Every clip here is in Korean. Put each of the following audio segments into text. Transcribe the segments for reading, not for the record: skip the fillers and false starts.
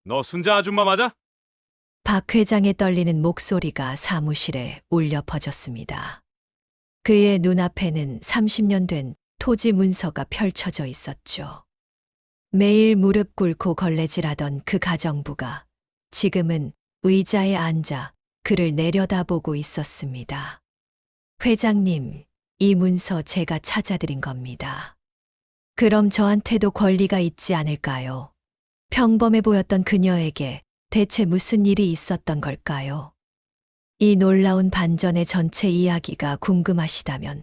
너 순자 아줌마 맞아? 박 회장의 떨리는 목소리가 사무실에 울려 퍼졌습니다. 그의 눈앞에는 30년 된 토지 문서가 펼쳐져 있었죠. 매일 무릎 꿇고 걸레질하던 그 가정부가 지금은 의자에 앉아 그를 내려다보고 있었습니다. 회장님, 이 문서 제가 찾아드린 겁니다. 그럼 저한테도 권리가 있지 않을까요? 평범해 보였던 그녀에게 대체 무슨 일이 있었던 걸까요? 이 놀라운 반전의 전체 이야기가 궁금하시다면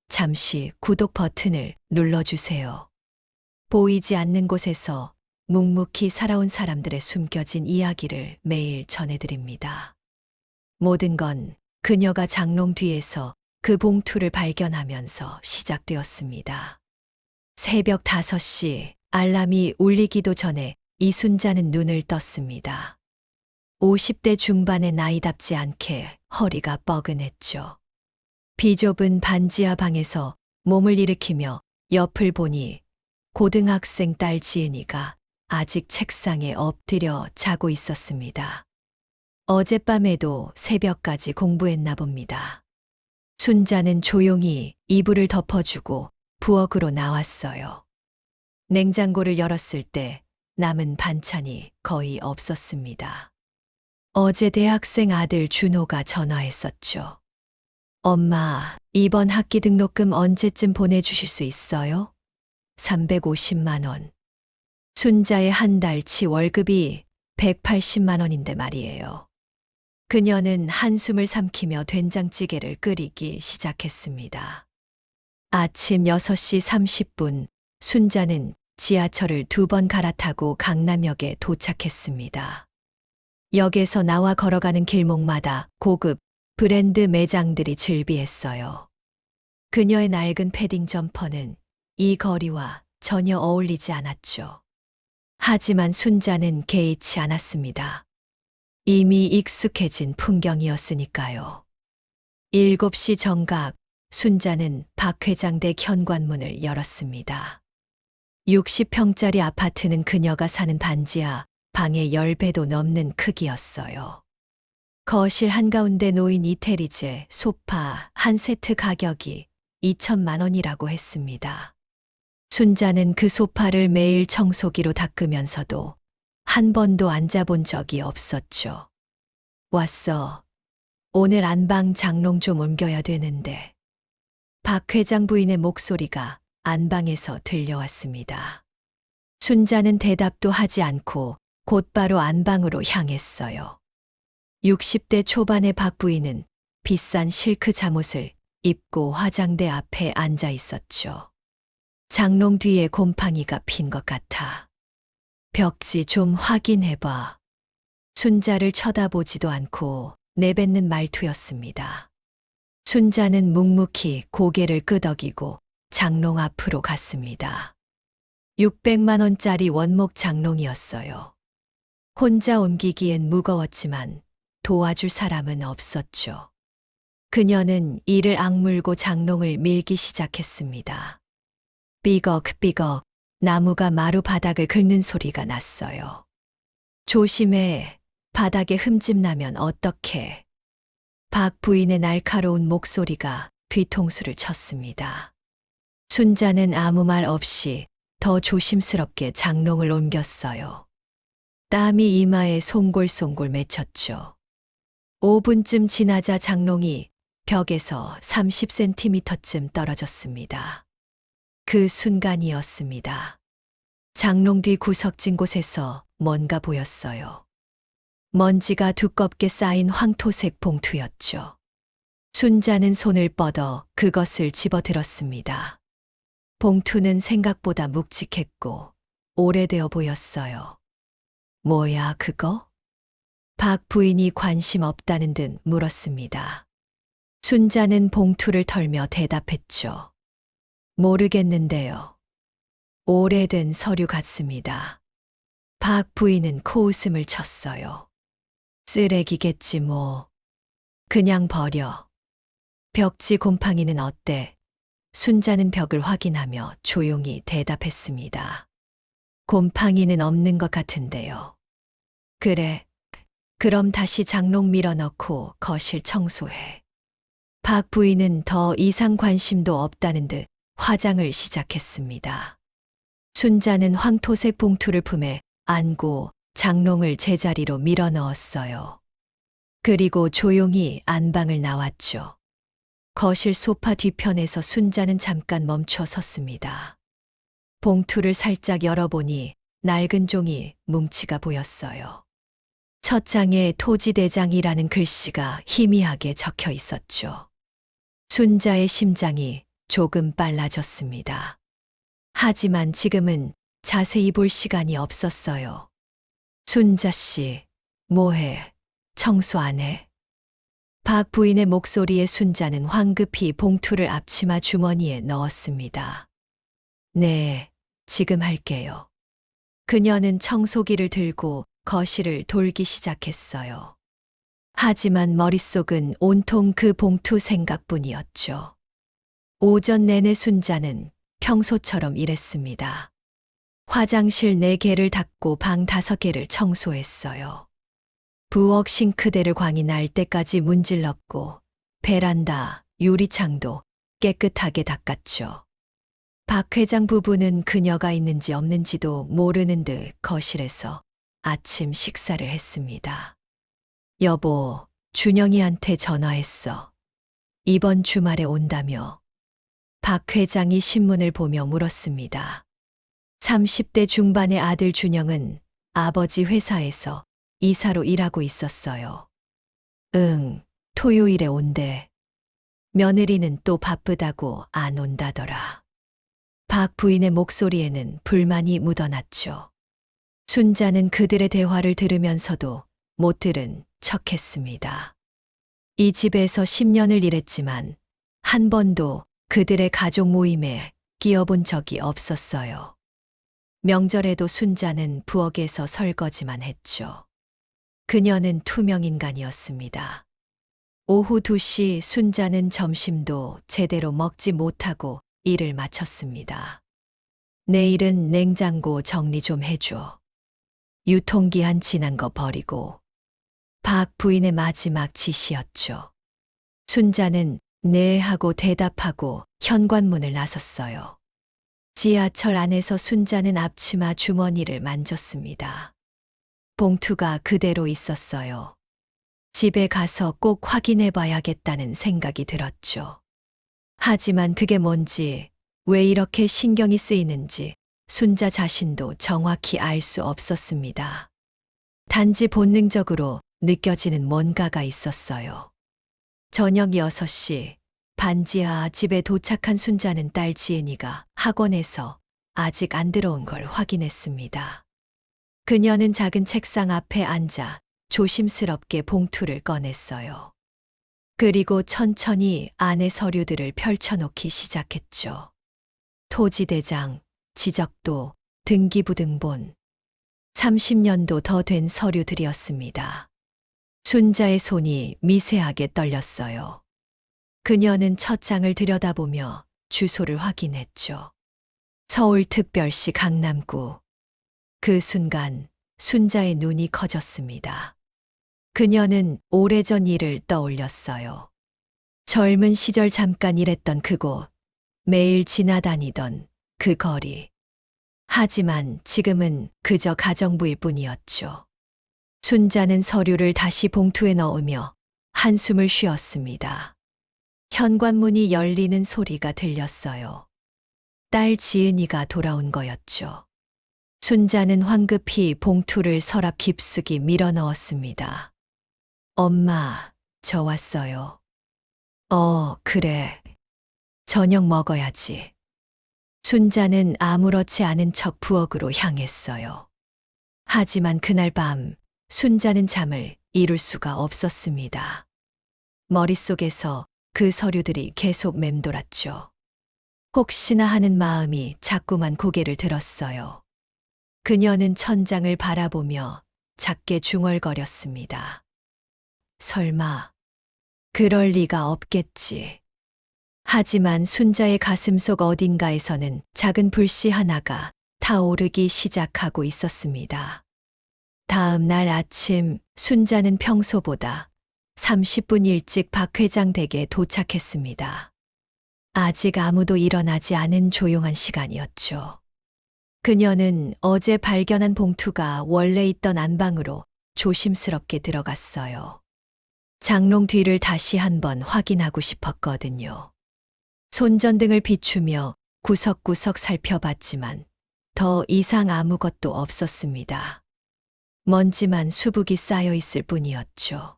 잠시 구독 버튼을 눌러주세요. 보이지 않는 곳에서 묵묵히 살아온 사람들의 숨겨진 이야기를 매일 전해드립니다. 모든 건 그녀가 장롱 뒤에서 그 봉투를 발견하면서 시작되었습니다. 새벽 5시 알람이 울리기도 전에 이순자는 눈을 떴습니다. 50대 중반의 나이답지 않게 허리가 뻐근했죠. 비좁은 반지하 방에서 몸을 일으키며 옆을 보니 고등학생 딸 지은이가 아직 책상에 엎드려 자고 있었습니다. 어젯밤에도 새벽까지 공부했나 봅니다. 순자는 조용히 이불을 덮어주고 부엌으로 나왔어요. 냉장고를 열었을 때 남은 반찬이 거의 없었습니다. 어제 대학생 아들 준호가 전화했었죠. 엄마, 이번 학기 등록금 언제쯤 보내주실 수 있어요? 350만 원. 순자의 한 달치 월급이 180만 원인데 말이에요. 그녀는 한숨을 삼키며 된장찌개를 끓이기 시작했습니다. 아침 6시 30분, 순자는 지하철을 2번 갈아타고 강남역에 도착했습니다. 역에서 나와 걸어가는 길목마다 고급 브랜드 매장들이 즐비했어요. 그녀의 낡은 패딩 점퍼는 이 거리와 전혀 어울리지 않았죠. 하지만 순자는 개의치 않았습니다. 이미 익숙해진 풍경이었으니까요. 7시 정각, 순자는 박 회장 댁 현관문을 열었습니다. 60평짜리 아파트는 그녀가 사는 반지하 방의 10배도 넘는 크기였어요. 거실 한가운데 놓인 이태리제 소파 한 세트 가격이 2천만 원이라고 했습니다. 순자는 그 소파를 매일 청소기로 닦으면서도 한 번도 앉아본 적이 없었죠. 왔어. 오늘 안방 장롱 좀 옮겨야 되는데. 박 회장 부인의 목소리가 안방에서 들려왔습니다. 순자는 대답도 하지 않고 곧바로 안방으로 향했어요. 60대 초반의 박 부인은 비싼 실크 잠옷을 입고 화장대 앞에 앉아 있었죠. 장롱 뒤에 곰팡이가 핀 것 같아. 벽지 좀 확인해봐. 순자를 쳐다보지도 않고 내뱉는 말투였습니다. 순자는 묵묵히 고개를 끄덕이고 장롱 앞으로 갔습니다. 600만 원짜리 원목 장롱이었어요. 혼자 옮기기엔 무거웠지만 도와줄 사람은 없었죠. 그녀는 이를 악물고 장롱을 밀기 시작했습니다. 삐걱삐걱 나무가 마루 바닥을 긁는 소리가 났어요. 조심해. 바닥에 흠집 나면 어떡해. 박 부인의 날카로운 목소리가 뒤통수를 쳤습니다. 순자는 아무 말 없이 더 조심스럽게 장롱을 옮겼어요. 땀이 이마에 송골송골 맺혔죠. 5분쯤 지나자 장롱이 벽에서 30cm쯤 떨어졌습니다. 그 순간이었습니다. 장롱 뒤 구석진 곳에서 뭔가 보였어요. 먼지가 두껍게 쌓인 황토색 봉투였죠. 순자는 손을 뻗어 그것을 집어들었습니다. 봉투는 생각보다 묵직했고 오래되어 보였어요. 뭐야, 그거? 박 부인이 관심 없다는 듯 물었습니다. 순자는 봉투를 털며 대답했죠. 모르겠는데요. 오래된 서류 같습니다. 박 부인은 코웃음을 쳤어요. 쓰레기겠지 뭐. 그냥 버려. 벽지 곰팡이는 어때? 순자는 벽을 확인하며 조용히 대답했습니다. 곰팡이는 없는 것 같은데요. 그래. 그럼 다시 장롱 밀어넣고 거실 청소해. 박 부인은 더 이상 관심도 없다는 듯 화장을 시작했습니다. 순자는 황토색 봉투를 품에 안고 장롱을 제자리로 밀어 넣었어요. 그리고 조용히 안방을 나왔죠. 거실 소파 뒤편에서 순자는 잠깐 멈춰 섰습니다. 봉투를 살짝 열어보니 낡은 종이 뭉치가 보였어요. 첫 장에 토지대장이라는 글씨가 희미하게 적혀 있었죠. 순자의 심장이 조금 빨라졌습니다. 하지만 지금은 자세히 볼 시간이 없었어요. 순자 씨, 뭐해? 청소 안 해? 박 부인의 목소리에 순자는 황급히 봉투를 앞치마 주머니에 넣었습니다. 네, 지금 할게요. 그녀는 청소기를 들고 거실을 돌기 시작했어요. 하지만 머릿속은 온통 그 봉투 생각뿐이었죠. 오전 내내 순자는 평소처럼 일했습니다. 화장실 4개를 닦고 방 5개를 청소했어요. 부엌 싱크대를 광이 날 때까지 문질렀고 베란다, 유리창도 깨끗하게 닦았죠. 박 회장 부부는 그녀가 있는지 없는지도 모르는 듯 거실에서 아침 식사를 했습니다. 여보, 준영이한테 전화했어. 이번 주말에 온다며. 박 회장이 신문을 보며 물었습니다. 30대 중반의 아들 준영은 아버지 회사에서 이사로 일하고 있었어요. 응, 토요일에 온대. 며느리는 또 바쁘다고 안 온다더라. 박 부인의 목소리에는 불만이 묻어났죠. 순자는 그들의 대화를 들으면서도 못 들은 척했습니다. 이 집에서 10년을 일했지만 한 번도 그들의 가족 모임에 끼어본 적이 없었어요. 명절에도 순자는 부엌에서 설거지만 했죠. 그녀는 투명인간이었습니다. 오후 2시 순자는 점심도 제대로 먹지 못하고 일을 마쳤습니다. 내일은 냉장고 정리 좀 해줘. 유통기한 지난 거 버리고. 박 부인의 마지막 지시였죠. 순자는 네 하고 대답하고 현관문을 나섰어요. 지하철 안에서 순자는 앞치마 주머니를 만졌습니다. 봉투가 그대로 있었어요. 집에 가서 꼭 확인해 봐야겠다는 생각이 들었죠. 하지만 그게 뭔지, 왜 이렇게 신경이 쓰이는지 순자 자신도 정확히 알 수 없었습니다. 단지 본능적으로 느껴지는 뭔가가 있었어요. 저녁 6시, 반지하 집에 도착한 순자는 딸 지은이가 학원에서 아직 안 들어온 걸 확인했습니다. 그녀는 작은 책상 앞에 앉아 조심스럽게 봉투를 꺼냈어요. 그리고 천천히 안의 서류들을 펼쳐놓기 시작했죠. 토지대장, 지적도, 등기부등본. 30년도 더 된 서류들이었습니다. 순자의 손이 미세하게 떨렸어요. 그녀는 첫 장을 들여다보며 주소를 확인했죠. 서울특별시 강남구. 그 순간 순자의 눈이 커졌습니다. 그녀는 오래전 일을 떠올렸어요. 젊은 시절 잠깐 일했던 그곳, 매일 지나다니던 그 거리. 하지만 지금은 그저 가정부일 뿐이었죠. 순자는 서류를 다시 봉투에 넣으며 한숨을 쉬었습니다. 현관문이 열리는 소리가 들렸어요. 딸 지은이가 돌아온 거였죠. 순자는 황급히 봉투를 서랍 깊숙이 밀어 넣었습니다. 엄마, 저 왔어요. 그래. 저녁 먹어야지. 순자는 아무렇지 않은 척 부엌으로 향했어요. 하지만 그날 밤 순자는 잠을 이룰 수가 없었습니다. 머릿속에서 그 서류들이 계속 맴돌았죠. 혹시나 하는 마음이 자꾸만 고개를 들었어요. 그녀는 천장을 바라보며 작게 중얼거렸습니다. 설마, 그럴 리가 없겠지. 하지만 순자의 가슴속 어딘가에서는 작은 불씨 하나가 타오르기 시작하고 있었습니다. 다음 날 아침 순자는 평소보다 30분 일찍 박 회장 댁에 도착했습니다. 아직 아무도 일어나지 않은 조용한 시간이었죠. 그녀는 어제 발견한 봉투가 원래 있던 안방으로 조심스럽게 들어갔어요. 장롱 뒤를 다시 한번 확인하고 싶었거든요. 손전등을 비추며 구석구석 살펴봤지만 더 이상 아무것도 없었습니다. 먼지만 수북이 쌓여 있을 뿐이었죠.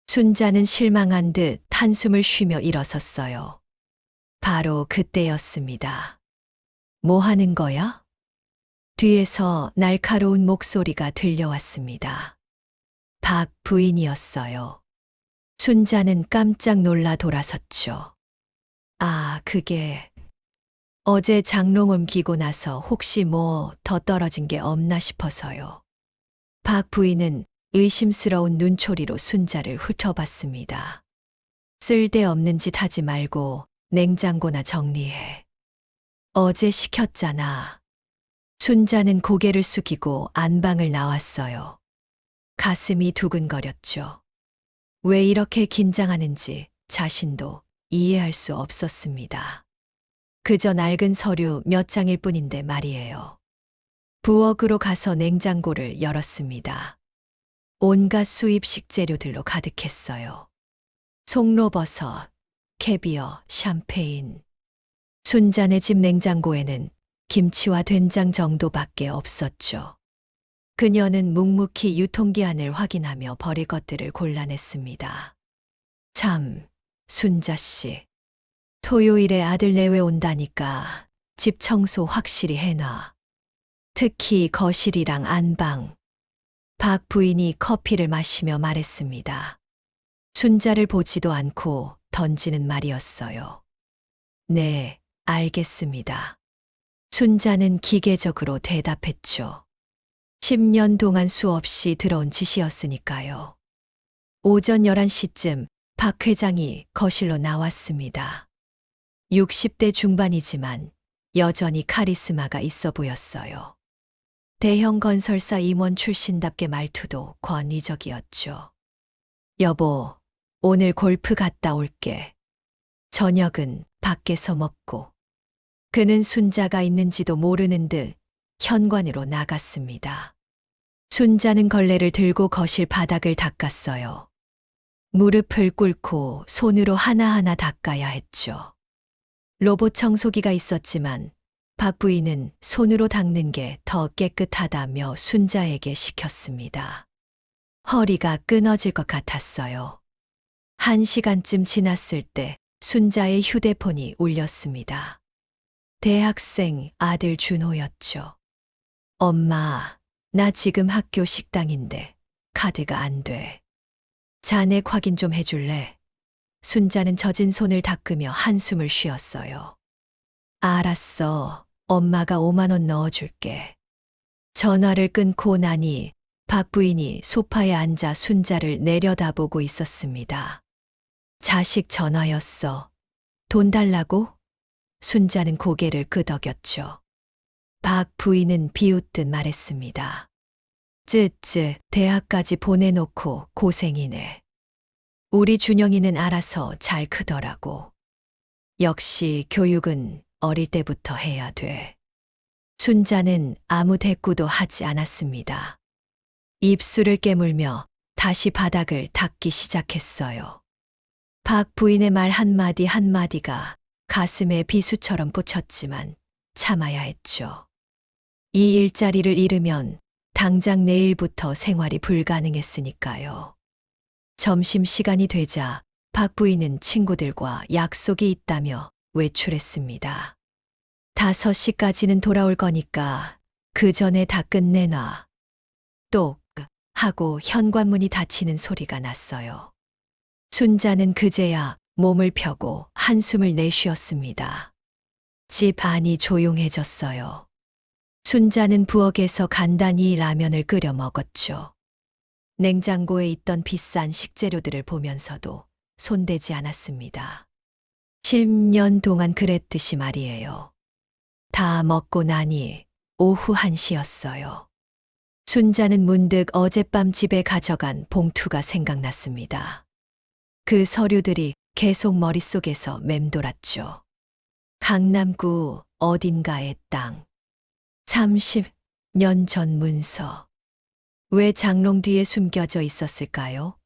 순자는 실망한 듯 한숨을 쉬며 일어섰어요. 바로 그때였습니다. 뭐 하는 거야? 뒤에서 날카로운 목소리가 들려왔습니다. 박 부인이었어요. 순자는 깜짝 놀라 돌아섰죠. 아, 그게 어제 장롱 옮기고 나서 혹시 뭐 더 떨어진 게 없나 싶어서요. 박 부인은 의심스러운 눈초리로 순자를 훑어봤습니다. 쓸데없는 짓 하지 말고 냉장고나 정리해. 어제 시켰잖아. 순자는 고개를 숙이고 안방을 나왔어요. 가슴이 두근거렸죠. 왜 이렇게 긴장하는지 자신도 이해할 수 없었습니다. 그저 낡은 서류 몇 장일 뿐인데 말이에요. 부엌으로 가서 냉장고를 열었습니다. 온갖 수입 식재료들로 가득했어요. 송로버섯, 캐비어, 샴페인. 순자네 집 냉장고에는 김치와 된장 정도밖에 없었죠. 그녀는 묵묵히 유통기한을 확인하며 버릴 것들을 골라냈습니다. 참, 순자 씨. 토요일에 아들 내외 온다니까 집 청소 확실히 해놔. 특히 거실이랑 안방. 박 부인이 커피를 마시며 말했습니다. 순자를 보지도 않고 던지는 말이었어요. 네, 알겠습니다. 순자는 기계적으로 대답했죠. 10년 동안 수없이 들어온 짓이었으니까요. 오전 11시쯤 박 회장이 거실로 나왔습니다. 60대 중반이지만 여전히 카리스마가 있어 보였어요. 대형 건설사 임원 출신답게 말투도 권위적이었죠. 여보, 오늘 골프 갔다 올게. 저녁은 밖에서 먹고. 그는 순자가 있는지도 모르는 듯 현관으로 나갔습니다. 순자는 걸레를 들고 거실 바닥을 닦았어요. 무릎을 꿇고 손으로 하나하나 닦아야 했죠. 로봇 청소기가 있었지만 박 부인은 손으로 닦는 게 더 깨끗하다며 순자에게 시켰습니다. 허리가 끊어질 것 같았어요. 1시간쯤 지났을 때 순자의 휴대폰이 울렸습니다. 대학생 아들 준호였죠. 엄마, 나 지금 학교 식당인데 카드가 안 돼. 잔액 확인 좀 해줄래? 순자는 젖은 손을 닦으며 한숨을 쉬었어요. 알았어. 엄마가 5만 원 넣어줄게. 전화를 끊고 나니 박 부인이 소파에 앉아 순자를 내려다보고 있었습니다. 자식 전화였어. 돈 달라고? 순자는 고개를 끄덕였죠. 박 부인은 비웃듯 말했습니다. 쯔쯔, 대학까지 보내놓고 고생이네. 우리 준영이는 알아서 잘 크더라고. 역시 교육은 어릴 때부터 해야 돼. 순자는 아무 대꾸도 하지 않았습니다. 입술을 깨물며 다시 바닥을 닦기 시작했어요. 박 부인의 말 한마디 한마디가 가슴에 비수처럼 꽂혔지만 참아야 했죠. 이 일자리를 잃으면 당장 내일부터 생활이 불가능했으니까요. 점심시간이 되자 박 부인은 친구들과 약속이 있다며 외출했습니다. 5시까지는 돌아올 거니까 그 전에 다 끝내놔. 똑 하고 현관문이 닫히는 소리가 났어요. 순자는 그제야 몸을 펴고 한숨을 내쉬었습니다. 집 안이 조용해졌어요. 순자는 부엌에서 간단히 라면을 끓여 먹었죠. 냉장고에 있던 비싼 식재료들을 보면서도 손대지 않았습니다. 10년 동안 그랬듯이 말이에요. 다 먹고 나니 오후 1시였어요. 순자는 문득 어젯밤 집에 가져간 봉투가 생각났습니다. 그 서류들이 계속 머릿속에서 맴돌았죠. 강남구 어딘가의 땅. 30년 전 문서. 왜 장롱 뒤에 숨겨져 있었을까요?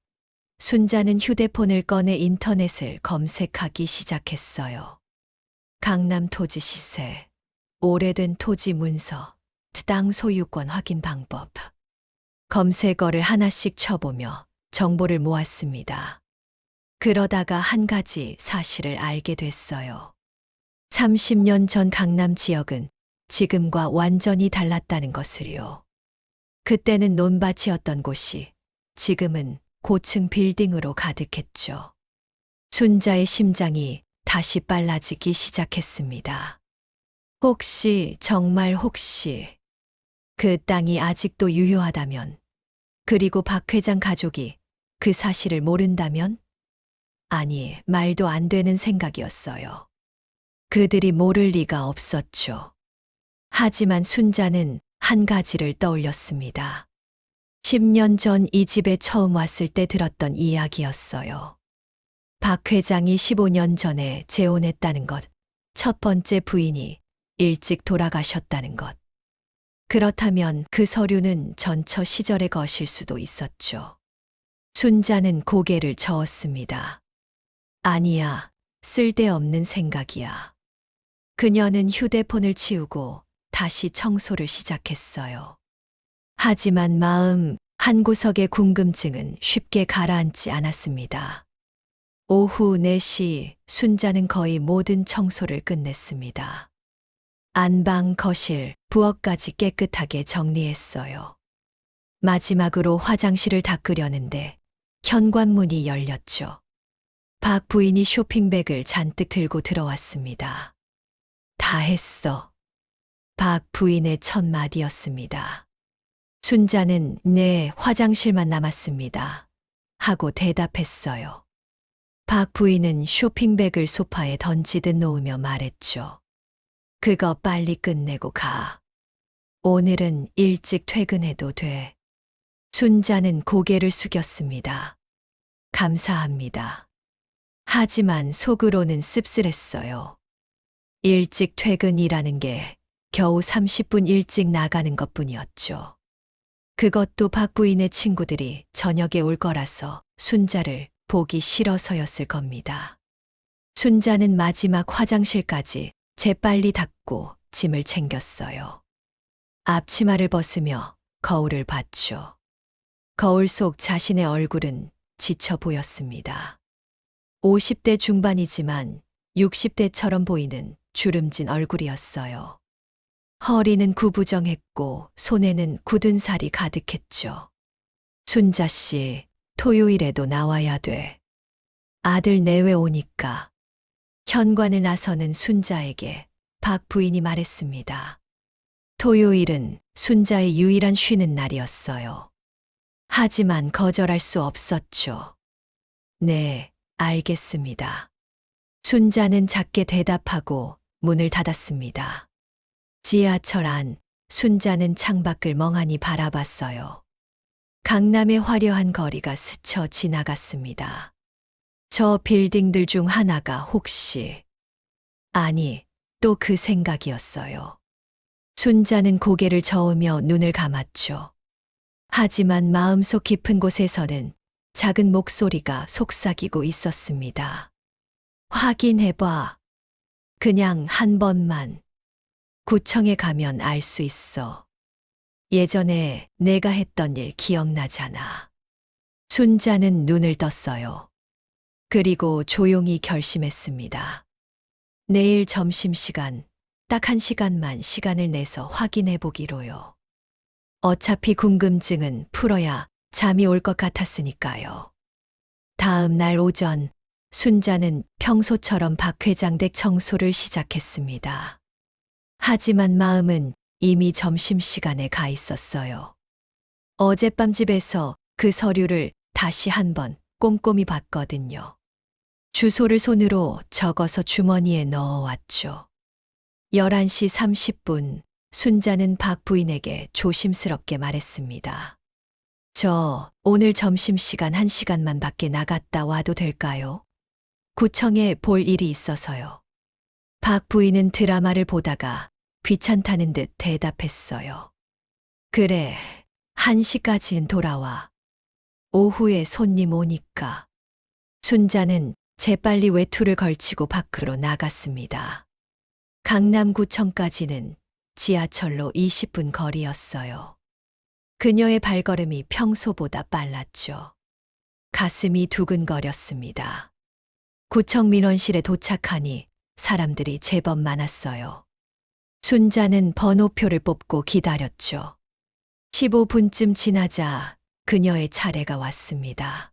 순자는 휴대폰을 꺼내 인터넷을 검색하기 시작했어요. 강남 토지 시세, 오래된 토지 문서, 땅 소유권 확인 방법. 검색어를 하나씩 쳐보며 정보를 모았습니다. 그러다가 한 가지 사실을 알게 됐어요. 30년 전 강남 지역은 지금과 완전히 달랐다는 것을요. 그때는 논밭이었던 곳이 지금은 고층 빌딩으로 가득했죠. 순자의 심장이 다시 빨라지기 시작했습니다. 혹시, 정말 혹시 그 땅이 아직도 유효하다면, 그리고 박 회장 가족이 그 사실을 모른다면? 아니, 말도 안 되는 생각이었어요. 그들이 모를 리가 없었죠. 하지만 순자는 한 가지를 떠올렸습니다. 10년 전 이 집에 처음 왔을 때 들었던 이야기였어요. 박 회장이 15년 전에 재혼했다는 것, 첫 번째 부인이 일찍 돌아가셨다는 것. 그렇다면 그 서류는 전처 시절의 것일 수도 있었죠. 순자는 고개를 저었습니다. 아니야, 쓸데없는 생각이야. 그녀는 휴대폰을 치우고 다시 청소를 시작했어요. 하지만 마음 한구석의 궁금증은 쉽게 가라앉지 않았습니다. 오후 4시 순자는 거의 모든 청소를 끝냈습니다. 안방, 거실, 부엌까지 깨끗하게 정리했어요. 마지막으로 화장실을 닦으려는데 현관문이 열렸죠. 박 부인이 쇼핑백을 잔뜩 들고 들어왔습니다. 다 했어. 박 부인의 첫 마디였습니다. 순자는 네, 화장실만 남았습니다. 하고 대답했어요. 박 부인은 쇼핑백을 소파에 던지듯 놓으며 말했죠. 그거 빨리 끝내고 가. 오늘은 일찍 퇴근해도 돼. 순자는 고개를 숙였습니다. 감사합니다. 하지만 속으로는 씁쓸했어요. 일찍 퇴근이라는 게 겨우 30분 일찍 나가는 것뿐이었죠. 그것도 박 부인의 친구들이 저녁에 올 거라서 순자를 보기 싫어서였을 겁니다. 순자는 마지막 화장실까지 재빨리 닦고 짐을 챙겼어요. 앞치마를 벗으며 거울을 봤죠. 거울 속 자신의 얼굴은 지쳐 보였습니다. 50대 중반이지만 60대처럼 보이는 주름진 얼굴이었어요. 허리는 구부정했고 손에는 굳은 살이 가득했죠. 순자 씨, 토요일에도 나와야 돼. 아들 내외 오니까. 현관을 나서는 순자에게 박 부인이 말했습니다. 토요일은 순자의 유일한 쉬는 날이었어요. 하지만 거절할 수 없었죠. 네, 알겠습니다. 순자는 작게 대답하고 문을 닫았습니다. 지하철 안, 순자는 창밖을 멍하니 바라봤어요. 강남의 화려한 거리가 스쳐 지나갔습니다. 저 빌딩들 중 하나가 혹시, 아니, 또 그 생각이었어요. 순자는 고개를 저으며 눈을 감았죠. 하지만 마음속 깊은 곳에서는 작은 목소리가 속삭이고 있었습니다. 확인해봐. 그냥 한 번만. 구청에 가면 알 수 있어. 예전에 내가 했던 일 기억나잖아. 순자는 눈을 떴어요. 그리고 조용히 결심했습니다. 내일 점심시간, 딱 1시간만 시간을 내서 확인해 보기로요. 어차피 궁금증은 풀어야 잠이 올 것 같았으니까요. 다음 날 오전, 순자는 평소처럼 박 회장 댁 청소를 시작했습니다. 하지만 마음은 이미 점심시간에 가 있었어요. 어젯밤 집에서 그 서류를 다시 한번 꼼꼼히 봤거든요. 주소를 손으로 적어서 주머니에 넣어왔죠. 11시 30분 순자는 박 부인에게 조심스럽게 말했습니다. 저 오늘 점심시간 1시간만 밖에 나갔다 와도 될까요? 구청에 볼 일이 있어서요. 박 부인은 드라마를 보다가 귀찮다는 듯 대답했어요. 그래, 1시까지는 돌아와. 오후에 손님 오니까. 순자는 재빨리 외투를 걸치고 밖으로 나갔습니다. 강남구청까지는 지하철로 20분 거리였어요. 그녀의 발걸음이 평소보다 빨랐죠. 가슴이 두근거렸습니다. 구청 민원실에 도착하니 사람들이 제법 많았어요. 순자는 번호표를 뽑고 기다렸죠. 15분쯤 지나자 그녀의 차례가 왔습니다.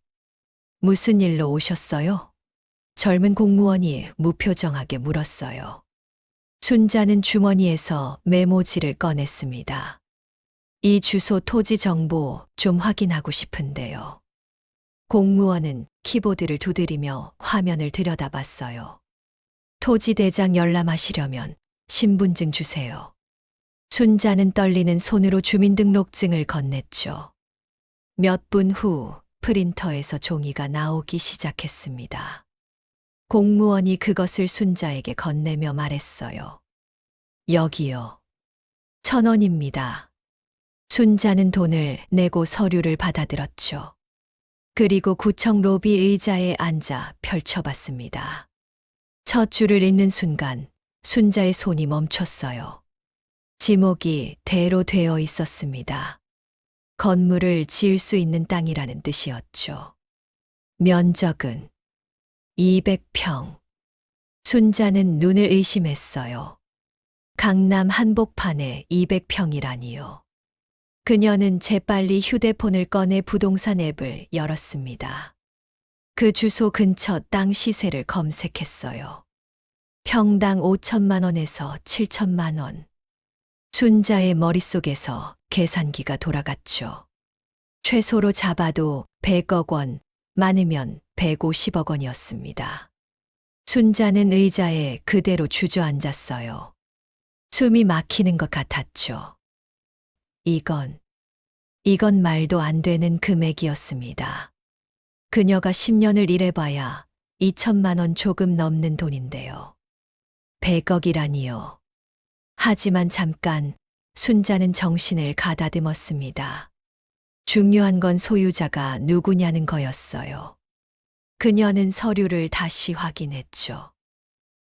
무슨 일로 오셨어요? 젊은 공무원이 무표정하게 물었어요. 순자는 주머니에서 메모지를 꺼냈습니다. 이 주소 토지 정보 좀 확인하고 싶은데요. 공무원은 키보드를 두드리며 화면을 들여다봤어요. 토지 대장 열람하시려면 신분증 주세요. 순자는 떨리는 손으로 주민등록증을 건넸죠. 몇 분 후 프린터에서 종이가 나오기 시작했습니다. 공무원이 그것을 순자에게 건네며 말했어요. 여기요. 1,000원입니다. 순자는 돈을 내고 서류를 받아들었죠. 그리고 구청 로비 의자에 앉아 펼쳐봤습니다. 첫 줄을 읽는 순간 순자의 손이 멈췄어요. 지목이 대로 되어 있었습니다. 건물을 지을 수 있는 땅이라는 뜻이었죠. 면적은 200평. 순자는 눈을 의심했어요. 강남 한복판에 200평이라니요. 그녀는 재빨리 휴대폰을 꺼내 부동산 앱을 열었습니다. 그 주소 근처 땅 시세를 검색했어요. 평당 5천만 원에서 7천만 원. 순자의 머릿속에서 계산기가 돌아갔죠. 최소로 잡아도 100억 원, 많으면 150억 원이었습니다. 순자는 의자에 그대로 주저앉았어요. 숨이 막히는 것 같았죠. 이건 말도 안 되는 금액이었습니다. 그녀가 10년을 일해봐야 2천만 원 조금 넘는 돈인데요. 100억이라니요. 하지만 잠깐 순자는 정신을 가다듬었습니다. 중요한 건 소유자가 누구냐는 거였어요. 그녀는 서류를 다시 확인했죠.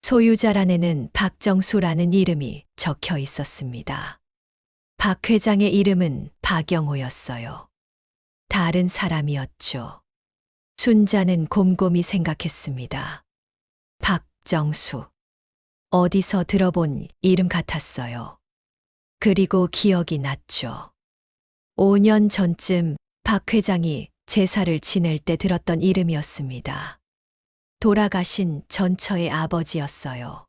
소유자란에는 박정수라는 이름이 적혀 있었습니다. 박 회장의 이름은 박영호였어요. 다른 사람이었죠. 순자는 곰곰이 생각했습니다. 박정수. 어디서 들어본 이름 같았어요. 그리고 기억이 났죠. 5년 전쯤 박 회장이 제사를 지낼 때 들었던 이름이었습니다. 돌아가신 전처의 아버지였어요.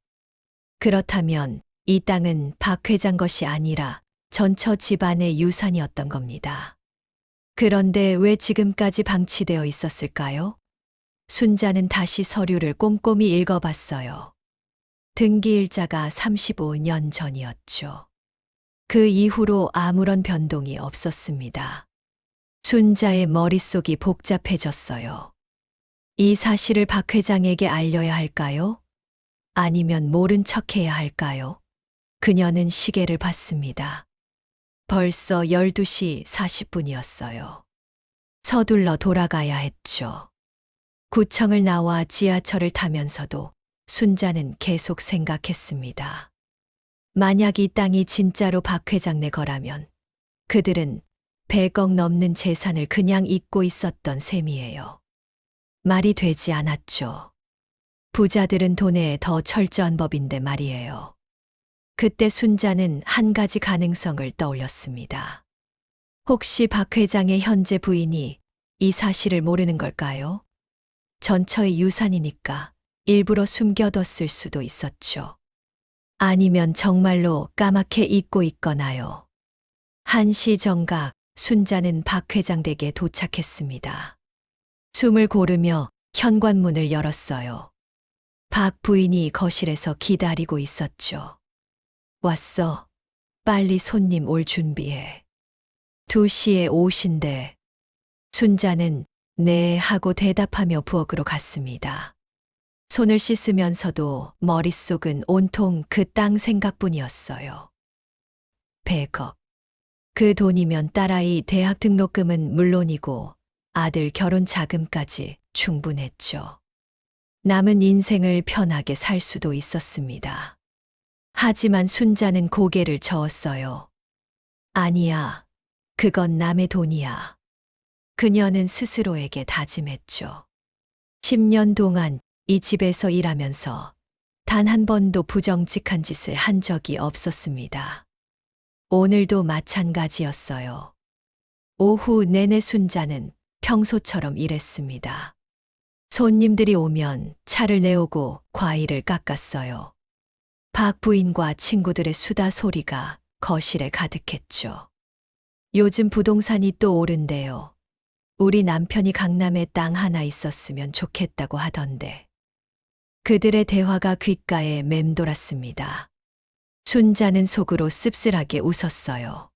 그렇다면 이 땅은 박 회장 것이 아니라 전처 집안의 유산이었던 겁니다. 그런데 왜 지금까지 방치되어 있었을까요? 순자는 다시 서류를 꼼꼼히 읽어봤어요. 등기일자가 35년 전이었죠. 그 이후로 아무런 변동이 없었습니다. 순자의 머릿속이 복잡해졌어요. 이 사실을 박 회장에게 알려야 할까요? 아니면 모른 척해야 할까요? 그녀는 시계를 봤습니다. 벌써 12시 40분이었어요. 서둘러 돌아가야 했죠. 구청을 나와 지하철을 타면서도 순자는 계속 생각했습니다. 만약 이 땅이 진짜로 박 회장네 거라면 그들은 100억 넘는 재산을 그냥 잊고 있었던 셈이에요. 말이 되지 않았죠. 부자들은 돈에 더 철저한 법인데 말이에요. 그때 순자는 한 가지 가능성을 떠올렸습니다. 혹시 박 회장의 현재 부인이 이 사실을 모르는 걸까요? 전처의 유산이니까 일부러 숨겨뒀을 수도 있었죠. 아니면 정말로 까맣게 잊고 있거나요. 1시 정각 순자는 박 회장 댁에 도착했습니다. 숨을 고르며 현관문을 열었어요. 박 부인이 거실에서 기다리고 있었죠. 왔어. 빨리 손님 올 준비해. 2시에 오신대. 순자는 네 하고 대답하며 부엌으로 갔습니다. 손을 씻으면서도 머릿속은 온통 그 땅 생각뿐이었어요. 100억. 그 돈이면 딸아이 대학 등록금은 물론이고 아들 결혼 자금까지 충분했죠. 남은 인생을 편하게 살 수도 있었습니다. 하지만 순자는 고개를 저었어요. 아니야. 그건 남의 돈이야. 그녀는 스스로에게 다짐했죠. 10년 동안 이 집에서 일하면서 단 한 번도 부정직한 짓을 한 적이 없었습니다. 오늘도 마찬가지였어요. 오후 내내 순자는 평소처럼 일했습니다. 손님들이 오면 차를 내오고 과일을 깎았어요. 박 부인과 친구들의 수다 소리가 거실에 가득했죠. 요즘 부동산이 또 오른대요. 우리 남편이 강남에 땅 하나 있었으면 좋겠다고 하던데. 그들의 대화가 귓가에 맴돌았습니다. 순자는 속으로 씁쓸하게 웃었어요.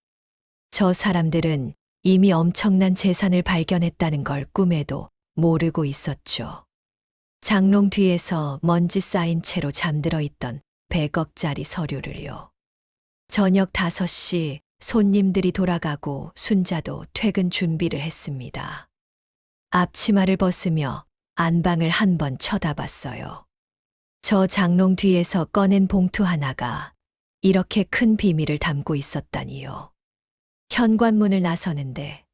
저 사람들은 이미 엄청난 재산을 발견했다는 걸 꿈에도 모르고 있었죠. 장롱 뒤에서 먼지 쌓인 채로 잠들어 있던 100억짜리 서류를요. 저녁 5시 손님들이 돌아가고 순자도 퇴근 준비를 했습니다. 앞치마를 벗으며 안방을 한번 쳐다봤어요. 저 장롱 뒤에서 꺼낸 봉투 하나가 이렇게 큰 비밀을 담고 있었다니요. 현관문을 나서는데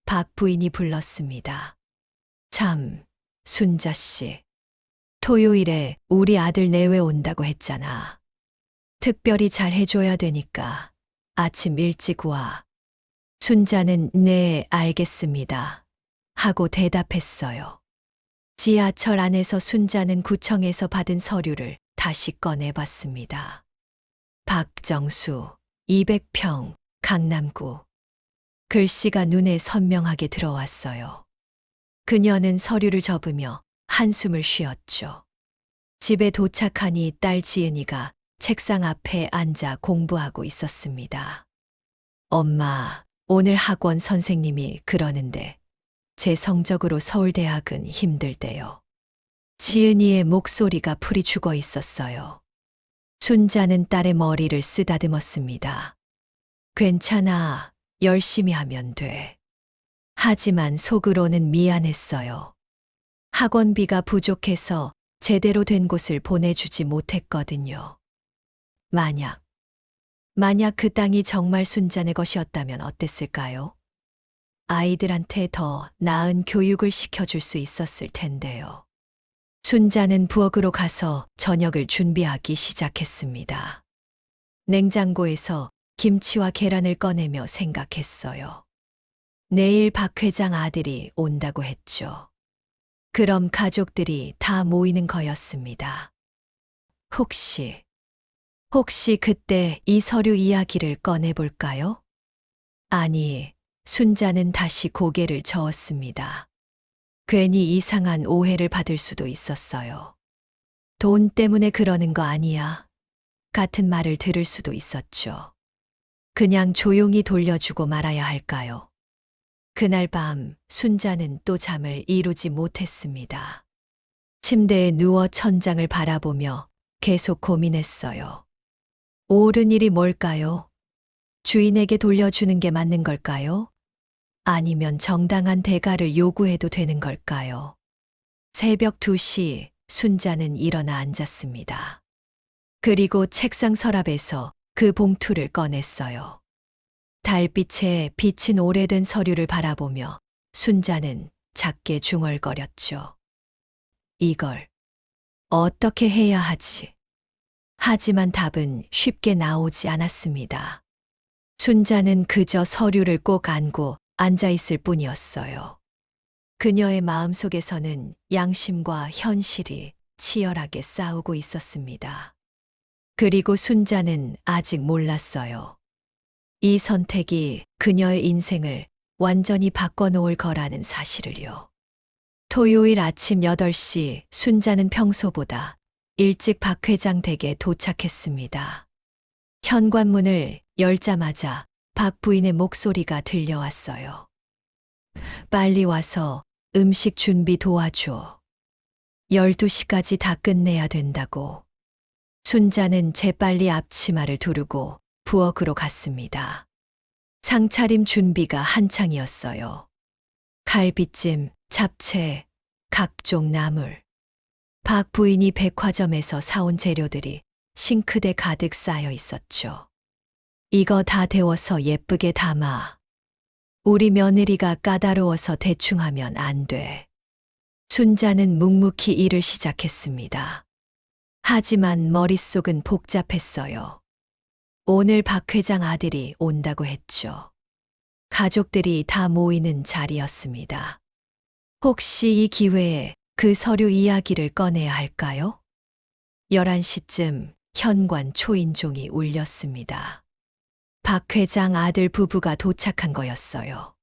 박 부인이 불렀습니다. 참, 순자 씨. 토요일에 우리 아들 내외 온다고 했잖아. 특별히 잘 해줘야 되니까 아침 일찍 와. 순자는 네, 알겠습니다. 하고 대답했어요. 지하철 안에서 순자는 구청에서 받은 서류를 다시 꺼내봤습니다. 박정수, 200평, 강남구. 글씨가 눈에 선명하게 들어왔어요. 그녀는 서류를 접으며 한숨을 쉬었죠. 집에 도착하니 딸 지은이가 책상 앞에 앉아 공부하고 있었습니다. 엄마, 오늘 학원 선생님이 그러는데 제 성적으로 서울대학은 힘들대요. 지은이의 목소리가 풀이 죽어 있었어요. 순자는 딸의 머리를 쓰다듬었습니다. 괜찮아, 열심히 하면 돼. 하지만 속으로는 미안했어요. 학원비가 부족해서 제대로 된 곳을 보내주지 못했거든요. 만약 그 땅이 정말 순자네 것이었다면 어땠을까요? 아이들한테 더 나은 교육을 시켜줄 수 있었을 텐데요. 순자는 부엌으로 가서 저녁을 준비하기 시작했습니다. 냉장고에서 김치와 계란을 꺼내며 생각했어요. 내일 박 회장 아들이 온다고 했죠. 그럼 가족들이 다 모이는 거였습니다. 혹시 그때 이 서류 이야기를 꺼내볼까요? 아니, 순자는 다시 고개를 저었습니다. 괜히 이상한 오해를 받을 수도 있었어요. 돈 때문에 그러는 거 아니야. 같은 말을 들을 수도 있었죠. 그냥 조용히 돌려주고 말아야 할까요? 그날 밤 순자는 또 잠을 이루지 못했습니다. 침대에 누워 천장을 바라보며 계속 고민했어요. 옳은 일이 뭘까요? 주인에게 돌려주는 게 맞는 걸까요? 아니면 정당한 대가를 요구해도 되는 걸까요? 새벽 2시 순자는 일어나 앉았습니다. 그리고 책상 서랍에서 그 봉투를 꺼냈어요. 달빛에 비친 오래된 서류를 바라보며 순자는 작게 중얼거렸죠. 이걸 어떻게 해야 하지? 하지만 답은 쉽게 나오지 않았습니다. 순자는 그저 서류를 꼭 안고 앉아 있을 뿐이었어요. 그녀의 마음속에서는 양심과 현실이 치열하게 싸우고 있었습니다. 그리고 순자는 아직 몰랐어요. 이 선택이 그녀의 인생을 완전히 바꿔놓을 거라는 사실을요. 토요일 아침 8시 순자는 평소보다 일찍 박 회장 댁에 도착했습니다. 현관문을 열자마자 박 부인의 목소리가 들려왔어요. 빨리 와서 음식 준비 도와줘. 12시까지 다 끝내야 된다고. 순자는 재빨리 앞치마를 두르고 부엌으로 갔습니다. 상차림 준비가 한창이었어요. 갈비찜, 잡채, 각종 나물. 박 부인이 백화점에서 사온 재료들이 싱크대 가득 쌓여 있었죠. 이거 다 데워서 예쁘게 담아. 우리 며느리가 까다로워서 대충 하면 안 돼. 순자는 묵묵히 일을 시작했습니다. 하지만 머릿속은 복잡했어요. 오늘 박 회장 아들이 온다고 했죠. 가족들이 다 모이는 자리였습니다. 혹시 이 기회에 그 서류 이야기를 꺼내야 할까요? 11시쯤 현관 초인종이 울렸습니다. 박 회장 아들 부부가 도착한 거였어요.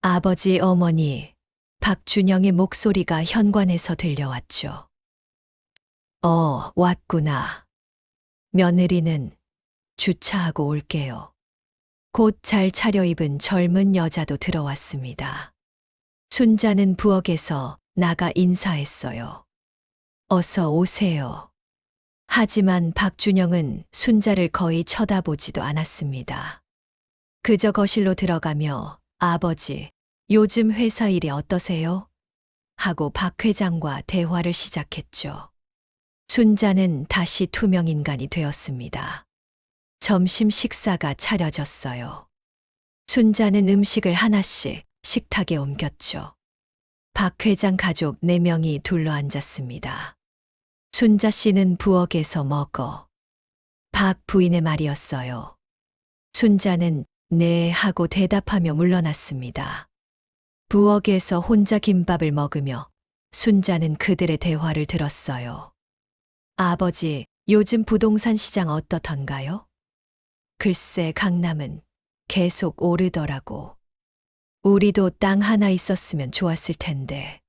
아버지, 어머니, 박준영의 목소리가 현관에서 들려왔죠. 왔구나. 며느리는 주차하고 올게요. 곧 잘 차려입은 젊은 여자도 들어왔습니다. 순자는 부엌에서 나가 인사했어요. 어서 오세요. 하지만 박준영은 순자를 거의 쳐다보지도 않았습니다. 그저 거실로 들어가며 아버지, 요즘 회사 일이 어떠세요? 하고 박 회장과 대화를 시작했죠. 순자는 다시 투명인간이 되었습니다. 점심 식사가 차려졌어요. 순자는 음식을 하나씩 식탁에 옮겼죠. 박 회장 가족 4명이 둘러앉았습니다. 순자 씨는 부엌에서 먹어. 박 부인의 말이었어요. 순자는 네 하고 대답하며 물러났습니다. 부엌에서 혼자 김밥을 먹으며 순자는 그들의 대화를 들었어요. 아버지, 요즘 부동산 시장 어떻던가요? 글쎄, 강남은 계속 오르더라고. 우리도 땅 하나 있었으면 좋았을 텐데.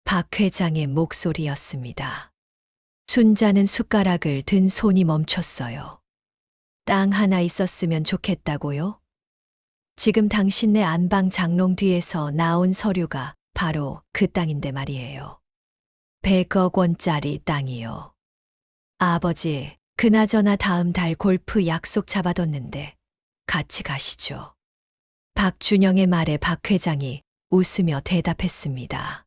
박 회장의 목소리였습니다. 순자는 숟가락을 든 손이 멈췄어요. 땅 하나 있었으면 좋겠다고요? 지금 당신네 안방 장롱 뒤에서 나온 서류가 바로 그 땅인데 말이에요. 100억 원짜리 땅이요. 아버지, 그나저나 다음 달 골프 약속 잡아뒀는데 같이 가시죠. 박준영의 말에 박 회장이 웃으며 대답했습니다.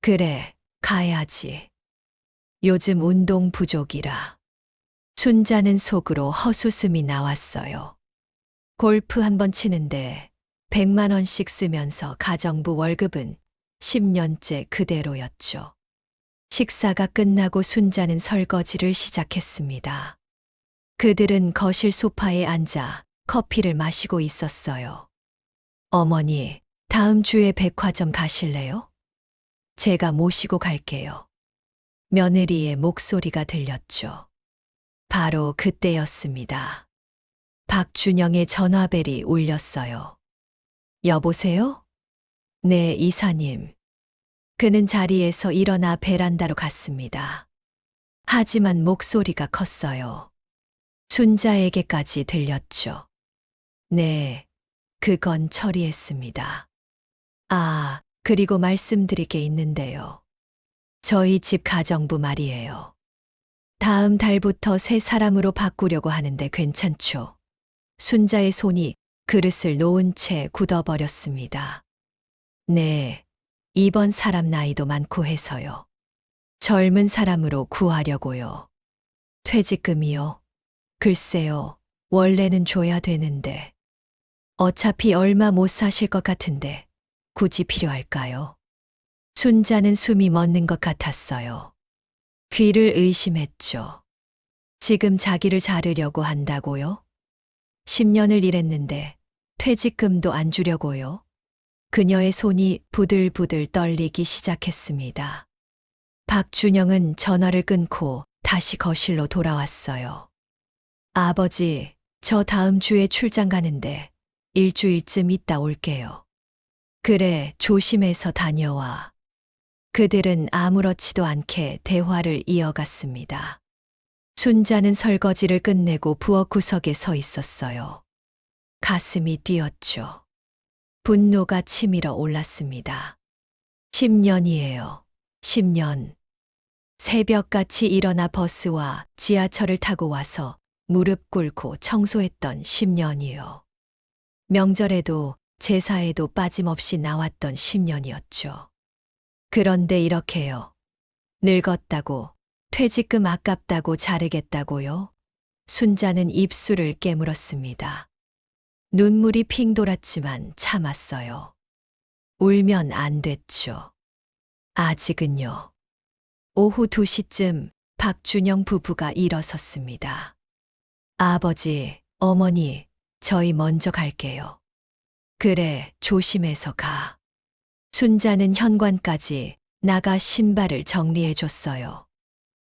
그래, 가야지. 요즘 운동 부족이라. 순자는 속으로 헛웃음이 나왔어요. 골프 한 번 치는데 100만 원씩 쓰면서 가정부 월급은 10년째 그대로였죠. 식사가 끝나고 순자는 설거지를 시작했습니다. 그들은 거실 소파에 앉아 커피를 마시고 있었어요. 어머니, 다음 주에 백화점 가실래요? 제가 모시고 갈게요. 며느리의 목소리가 들렸죠. 바로 그때였습니다. 박준영의 전화벨이 울렸어요. 여보세요? 네, 이사님. 그는 자리에서 일어나 베란다로 갔습니다. 하지만 목소리가 컸어요. 순자에게까지 들렸죠. 네, 그건 처리했습니다. 아, 그리고 말씀드릴 게 있는데요. 저희 집 가정부 말이에요. 다음 달부터 새 사람으로 바꾸려고 하는데 괜찮죠? 순자의 손이 그릇을 놓은 채 굳어버렸습니다. 네, 이번 사람 나이도 많고 해서요. 젊은 사람으로 구하려고요. 퇴직금이요? 글쎄요, 원래는 줘야 되는데. 어차피 얼마 못 사실 것 같은데 굳이 필요할까요? 순자는 숨이 멎는 것 같았어요. 귀를 의심했죠. 지금 자기를 자르려고 한다고요? 10년을 일했는데 퇴직금도 안 주려고요? 그녀의 손이 부들부들 떨리기 시작했습니다. 박준영은 전화를 끊고 다시 거실로 돌아왔어요. 아버지, 저 다음 주에 출장 가는데 일주일쯤 있다 올게요. 그래, 조심해서 다녀와. 그들은 아무렇지도 않게 대화를 이어갔습니다. 순자는 설거지를 끝내고 부엌 구석에 서 있었어요. 가슴이 뛰었죠. 분노가 치밀어 올랐습니다. 10년이에요. 10년. 새벽같이 일어나 버스와 지하철을 타고 와서 무릎 꿇고 청소했던 10년이요. 명절에도 제사에도 빠짐없이 나왔던 10년이었죠. 그런데 이렇게요. 늙었다고, 퇴직금 아깝다고 자르겠다고요? 순자는 입술을 깨물었습니다. 눈물이 핑 돌았지만 참았어요. 울면 안 됐죠. 아직은요. 오후 2시쯤 박준영 부부가 일어섰습니다. 아버지, 어머니, 저희 먼저 갈게요. 그래, 조심해서 가. 순자는 현관까지 나가 신발을 정리해줬어요.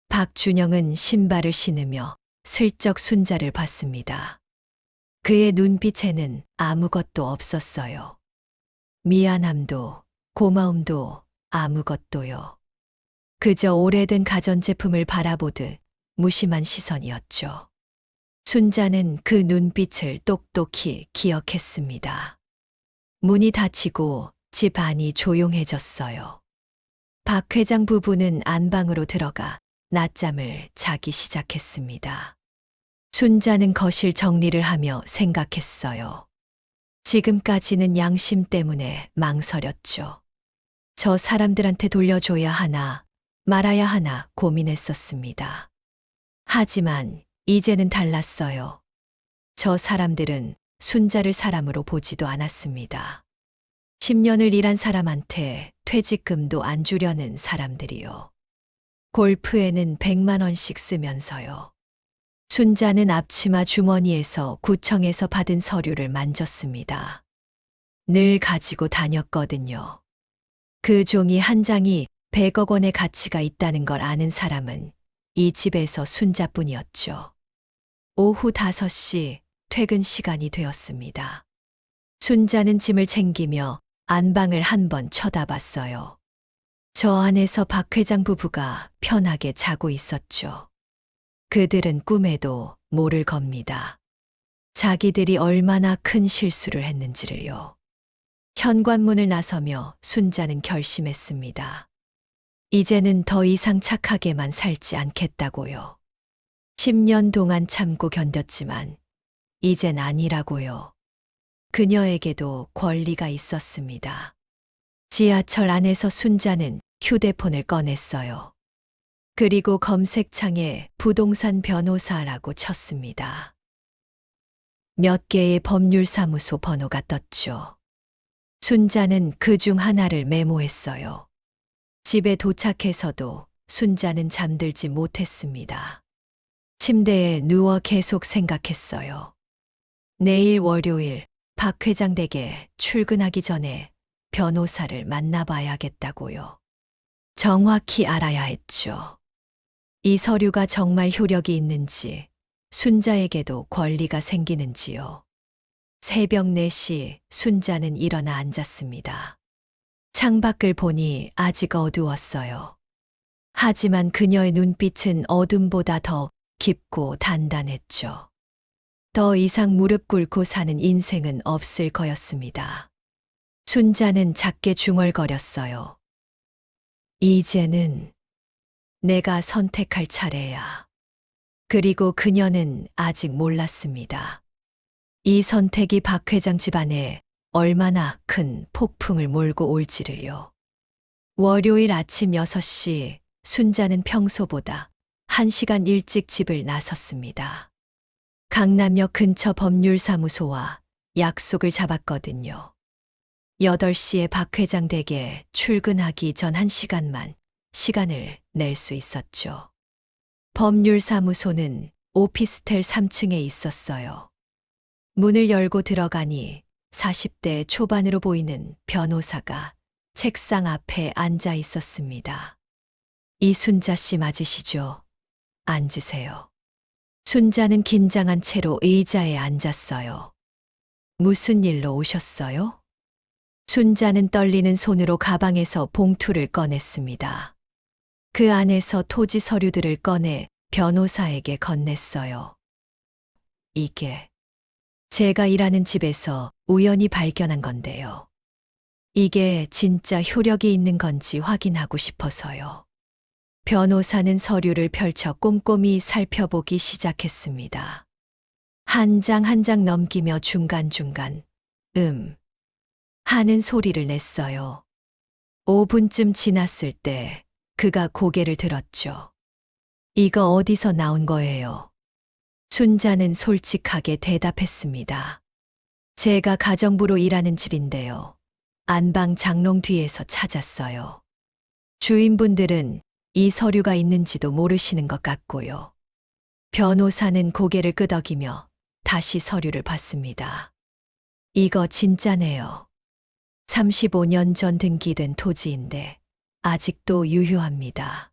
박준영은 신발을 신으며 슬쩍 순자를 봤습니다. 그의 눈빛에는 아무것도 없었어요. 미안함도 고마움도 아무것도요. 그저 오래된 가전제품을 바라보듯 무심한 시선이었죠. 순자는 그 눈빛을 똑똑히 기억했습니다. 문이 닫히고 집 안이 조용해졌어요. 박 회장 부부는 안방으로 들어가 낮잠을 자기 시작했습니다. 순자는 거실 정리를 하며 생각했어요. 지금까지는 양심 때문에 망설였죠. 저 사람들한테 돌려줘야 하나, 말아야 하나 고민했었습니다. 하지만 이제는 달랐어요. 저 사람들은 순자를 사람으로 보지도 않았습니다. 10년을 일한 사람한테 퇴직금도 안 주려는 사람들이요. 골프에는 100만 원씩 쓰면서요. 순자는 앞치마 주머니에서 구청에서 받은 서류를 만졌습니다. 늘 가지고 다녔거든요. 그 종이 한 장이 100억 원의 가치가 있다는 걸 아는 사람은 이 집에서 순자뿐이었죠. 오후 5시 퇴근 시간이 되었습니다. 순자는 짐을 챙기며 안방을 한번 쳐다봤어요. 저 안에서 박 회장 부부가 편하게 자고 있었죠. 그들은 꿈에도 모를 겁니다. 자기들이 얼마나 큰 실수를 했는지를요. 현관문을 나서며 순자는 결심했습니다. 이제는 더 이상 착하게만 살지 않겠다고요. 10년 동안 참고 견뎠지만 이젠 아니라고요. 그녀에게도 권리가 있었습니다. 지하철 안에서 순자는 휴대폰을 꺼냈어요. 그리고 검색창에 부동산 변호사라고 쳤습니다. 몇 개의 법률사무소 번호가 떴죠. 순자는 그 중 하나를 메모했어요. 집에 도착해서도 순자는 잠들지 못했습니다. 침대에 누워 계속 생각했어요. 내일 월요일 박 회장 댁에 출근하기 전에 변호사를 만나봐야겠다고요. 정확히 알아야 했죠. 이 서류가 정말 효력이 있는지, 순자에게도 권리가 생기는지요. 새벽 4시 순자는 일어나 앉았습니다. 창밖을 보니 아직 어두웠어요. 하지만 그녀의 눈빛은 어둠보다 더 깊고 단단했죠. 더 이상 무릎 꿇고 사는 인생은 없을 거였습니다. 순자는 작게 중얼거렸어요. 이제는 내가 선택할 차례야. 그리고 그녀는 아직 몰랐습니다. 이 선택이 박 회장 집안에 얼마나 큰 폭풍을 몰고 올지를요. 월요일 아침 6시 순자는 평소보다 1시간 일찍 집을 나섰습니다. 강남역 근처 법률사무소와 약속을 잡았거든요. 8시에 박 회장 댁에 출근하기 전 1시간만 시간을 낼 수 있었죠. 법률사무소는 오피스텔 3층에 있었어요. 문을 열고 들어가니 40대 초반으로 보이는 변호사가 책상 앞에 앉아 있었습니다. 이순자 씨 맞으시죠? 앉으세요. 순자는 긴장한 채로 의자에 앉았어요. 무슨 일로 오셨어요? 순자는 떨리는 손으로 가방에서 봉투를 꺼냈습니다. 그 안에서 토지 서류들을 꺼내 변호사에게 건넸어요. 이게 제가 일하는 집에서 우연히 발견한 건데요. 이게 진짜 효력이 있는 건지 확인하고 싶어서요. 변호사는 서류를 펼쳐 꼼꼼히 살펴보기 시작했습니다. 한 장 한 장 넘기며 중간중간 하는 소리를 냈어요. 5분쯤 지났을 때 그가 고개를 들었죠. 이거 어디서 나온 거예요? 순자는 솔직하게 대답했습니다. 제가 가정부로 일하는 집인데요. 안방 장롱 뒤에서 찾았어요. 주인분들은 이 서류가 있는지도 모르시는 것 같고요. 변호사는 고개를 끄덕이며 다시 서류를 봤습니다. 이거 진짜네요. 35년 전 등기된 토지인데 아직도 유효합니다.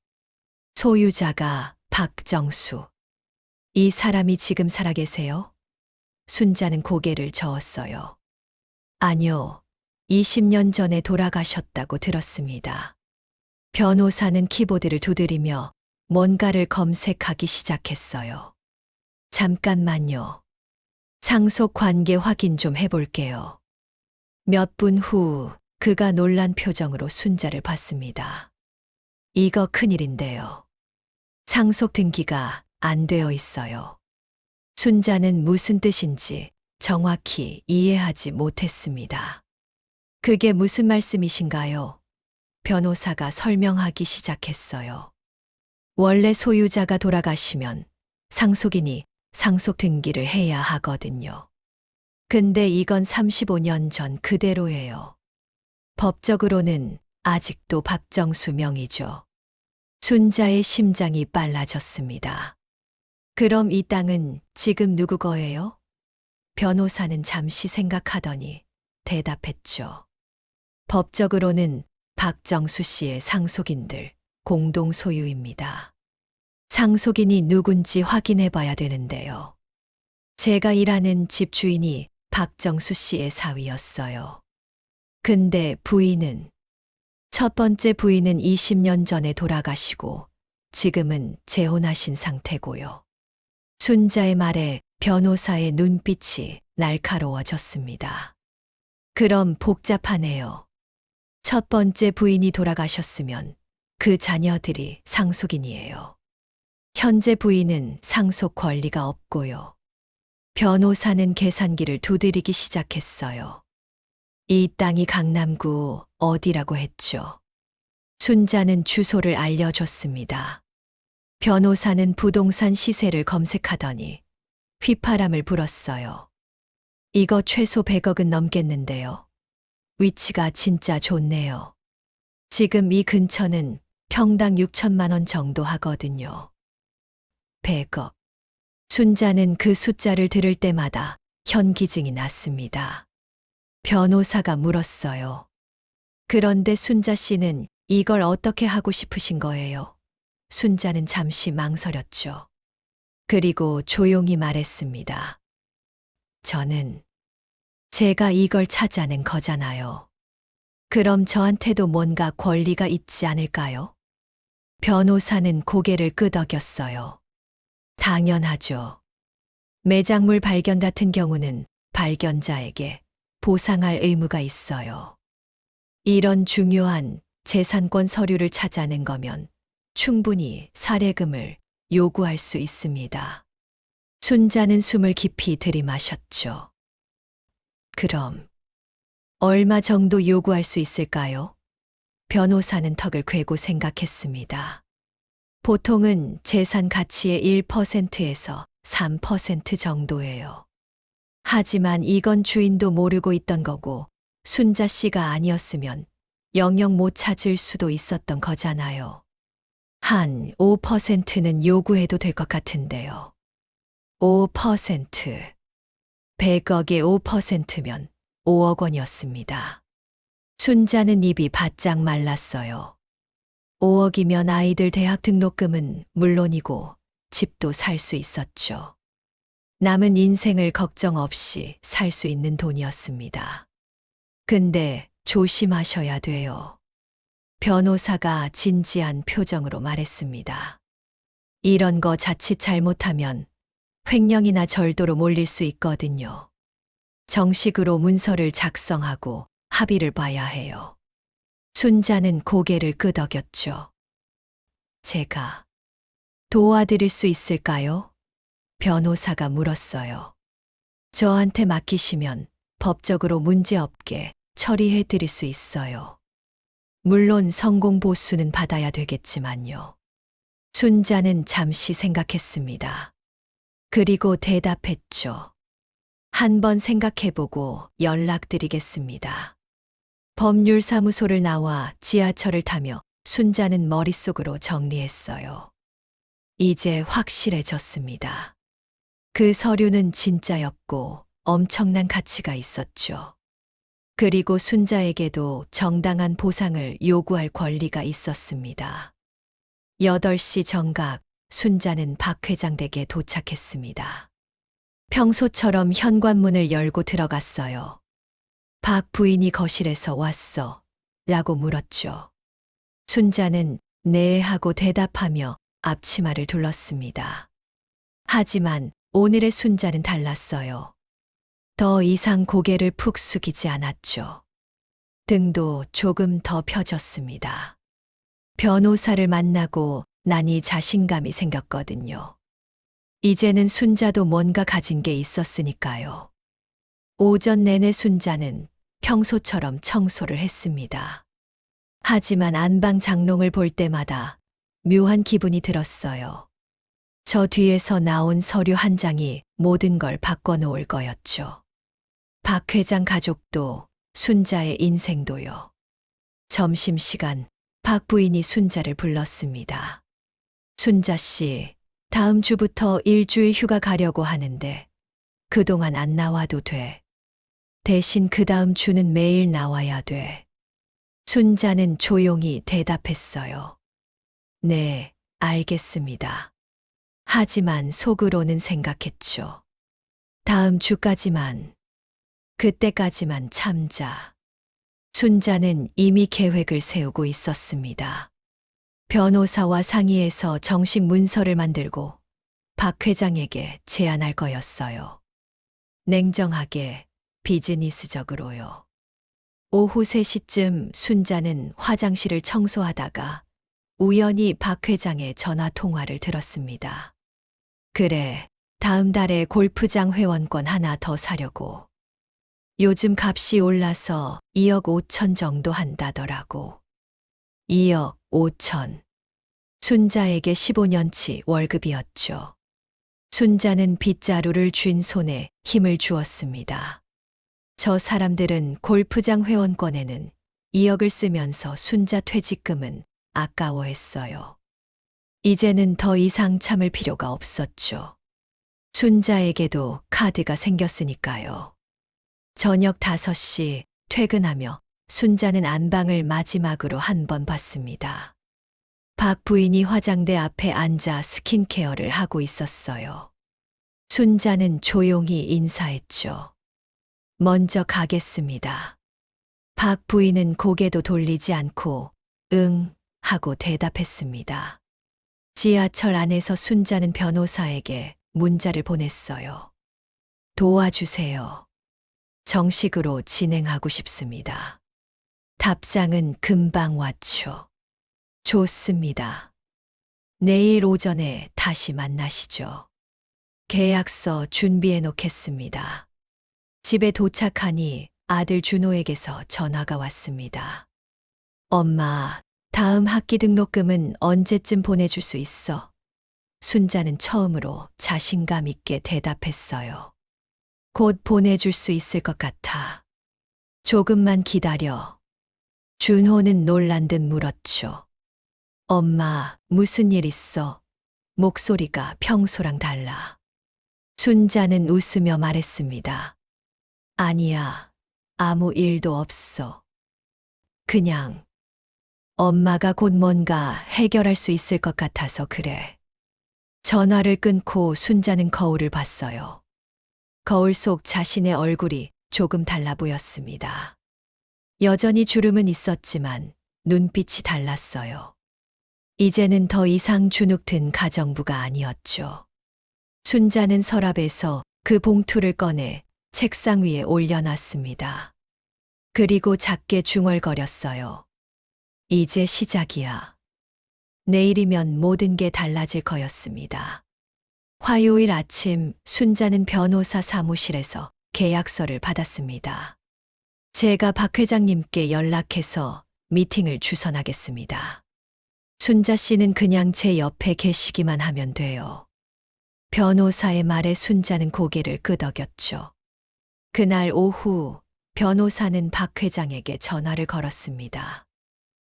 소유자가 박정수. 이 사람이 지금 살아계세요? 순자는 고개를 저었어요. 아니요. 20년 전에 돌아가셨다고 들었습니다. 변호사는 키보드를 두드리며 뭔가를 검색하기 시작했어요. 잠깐만요. 상속 관계 확인 좀 해볼게요. 몇 분 후 그가 놀란 표정으로 순자를 봤습니다. 이거 큰일인데요. 상속 등기가 안 되어 있어요. 순자는 무슨 뜻인지 정확히 이해하지 못했습니다. 그게 무슨 말씀이신가요? 변호사가 설명하기 시작했어요. 원래 소유자가 돌아가시면 상속인이 상속 등기를 해야 하거든요. 근데 이건 35년 전 그대로예요. 법적으로는 아직도 박정수 명의죠. 순자의 심장이 빨라졌습니다. 그럼 이 땅은 지금 누구 거예요? 변호사는 잠시 생각하더니 대답했죠. 법적으로는 박정수 씨의 상속인들 공동 소유입니다. 상속인이 누군지 확인해 봐야 되는데요. 제가 일하는 집 주인이 박정수 씨의 사위였어요. 근데 부인은, 첫 번째 부인은 20년 전에 돌아가시고 지금은 재혼하신 상태고요. 순자의 말에 변호사의 눈빛이 날카로워졌습니다. 그럼 복잡하네요. 첫 번째 부인이 돌아가셨으면 그 자녀들이 상속인이에요. 현재 부인은 상속 권리가 없고요. 변호사는 계산기를 두드리기 시작했어요. 이 땅이 강남구 어디라고 했죠? 순자는 주소를 알려줬습니다. 변호사는 부동산 시세를 검색하더니 휘파람을 불었어요. 이거 최소 100억은 넘겠는데요. 위치가 진짜 좋네요. 지금 이 근처는 평당 6천만 원 정도 하거든요. 100억. 순자는 그 숫자를 들을 때마다 현기증이 났습니다. 변호사가 물었어요. 그런데 순자 씨는 이걸 어떻게 하고 싶으신 거예요? 순자는 잠시 망설였죠. 그리고 조용히 말했습니다. 저는 제가 이걸 찾아낸 거잖아요. 그럼 저한테도 뭔가 권리가 있지 않을까요? 변호사는 고개를 끄덕였어요. 당연하죠. 매장물 발견 같은 경우는 발견자에게 보상할 의무가 있어요. 이런 중요한 재산권 서류를 찾아낸 거면 충분히 살해금을 요구할 수 있습니다. 순자는 숨을 깊이 들이마셨죠. 그럼 얼마 정도 요구할 수 있을까요? 변호사는 턱을 괴고 생각했습니다. 보통은 재산 가치의 1%에서 3% 정도예요. 하지만 이건 주인도 모르고 있던 거고 순자 씨가 아니었으면 영영 못 찾을 수도 있었던 거잖아요. 한 5%는 요구해도 될 것 같은데요. 5%. 100억의 5%면 5억 원이었습니다. 순자는 입이 바짝 말랐어요. 5억이면 아이들 대학 등록금은 물론이고 집도 살 수 있었죠. 남은 인생을 걱정 없이 살 수 있는 돈이었습니다. 근데 조심하셔야 돼요. 변호사가 진지한 표정으로 말했습니다. 이런 거 자칫 잘못하면 횡령이나 절도로 몰릴 수 있거든요. 정식으로 문서를 작성하고 합의를 봐야 해요. 순자는 고개를 끄덕였죠. 제가 도와드릴 수 있을까요? 변호사가 물었어요. 저한테 맡기시면 법적으로 문제없게 처리해 드릴 수 있어요. 물론 성공 보수는 받아야 되겠지만요. 순자는 잠시 생각했습니다. 그리고 대답했죠. 한번 생각해보고 연락드리겠습니다. 법률사무소를 나와 지하철을 타며 순자는 머릿속으로 정리했어요. 이제 확실해졌습니다. 그 서류는 진짜였고 엄청난 가치가 있었죠. 그리고 순자에게도 정당한 보상을 요구할 권리가 있었습니다. 8시 정각 순자는 박 회장 댁에 도착했습니다. 평소처럼 현관문을 열고 들어갔어요. 박 부인이 거실에서 왔어 라고 물었죠. 순자는 네 하고 대답하며 앞치마를 둘렀습니다. 하지만 오늘의 순자는 달랐어요. 더 이상 고개를 푹 숙이지 않았죠. 등도 조금 더 펴졌습니다. 변호사를 만나고 나니 자신감이 생겼거든요. 이제는 순자도 뭔가 가진 게 있었으니까요. 오전 내내 순자는 평소처럼 청소를 했습니다. 하지만 안방 장롱을 볼 때마다 묘한 기분이 들었어요. 저 뒤에서 나온 서류 한 장이 모든 걸 바꿔놓을 거였죠. 박 회장 가족도 순자의 인생도요. 점심시간 박 부인이 순자를 불렀습니다. 순자 씨, 다음 주부터 일주일 휴가 가려고 하는데 그동안 안 나와도 돼. 대신 그 다음 주는 매일 나와야 돼. 순자는 조용히 대답했어요. 네, 알겠습니다. 하지만 속으로는 생각했죠. 다음 주까지만, 그때까지만 참자. 순자는 이미 계획을 세우고 있었습니다. 변호사와 상의해서 정식 문서를 만들고 박 회장에게 제안할 거였어요. 냉정하게, 비즈니스적으로요. 오후 3시쯤 순자는 화장실을 청소하다가 우연히 박 회장의 전화 통화를 들었습니다. 그래, 다음 달에 골프장 회원권 하나 더 사려고. 요즘 값이 올라서 2억 5천 정도 한다더라고. 2억 5천. 순자에게 15년치 월급이었죠. 순자는 빗자루를 쥔 손에 힘을 주었습니다. 저 사람들은 골프장 회원권에는 2억을 쓰면서 순자 퇴직금은 아까워했어요. 이제는 더 이상 참을 필요가 없었죠. 순자에게도 카드가 생겼으니까요. 저녁 5시 퇴근하며 순자는 안방을 마지막으로 한 번 봤습니다. 박 부인이 화장대 앞에 앉아 스킨케어를 하고 있었어요. 순자는 조용히 인사했죠. 먼저 가겠습니다. 박 부인은 고개도 돌리지 않고 응 하고 대답했습니다. 지하철 안에서 순자는 변호사에게 문자를 보냈어요. 도와주세요. 정식으로 진행하고 싶습니다. 답장은 금방 왔죠. 좋습니다. 내일 오전에 다시 만나시죠. 계약서 준비해 놓겠습니다. 집에 도착하니 아들 준호에게서 전화가 왔습니다. 엄마, 다음 학기 등록금은 언제쯤 보내줄 수 있어? 순자는 처음으로 자신감 있게 대답했어요. 곧 보내줄 수 있을 것 같아. 조금만 기다려. 준호는 놀란 듯 물었죠. 엄마, 무슨 일 있어? 목소리가 평소랑 달라. 순자는 웃으며 말했습니다. 아니야, 아무 일도 없어. 그냥 엄마가 곧 뭔가 해결할 수 있을 것 같아서 그래. 전화를 끊고 순자는 거울을 봤어요. 거울 속 자신의 얼굴이 조금 달라 보였습니다. 여전히 주름은 있었지만 눈빛이 달랐어요. 이제는 더 이상 주눅든 가정부가 아니었죠. 순자는 서랍에서 그 봉투를 꺼내 책상 위에 올려놨습니다. 그리고 작게 중얼거렸어요. 이제 시작이야. 내일이면 모든 게 달라질 거였습니다. 화요일 아침 순자는 변호사 사무실에서 계약서를 받았습니다. 제가 박 회장님께 연락해서 미팅을 주선하겠습니다. 순자 씨는 그냥 제 옆에 계시기만 하면 돼요. 변호사의 말에 순자는 고개를 끄덕였죠. 그날 오후 변호사는 박 회장에게 전화를 걸었습니다.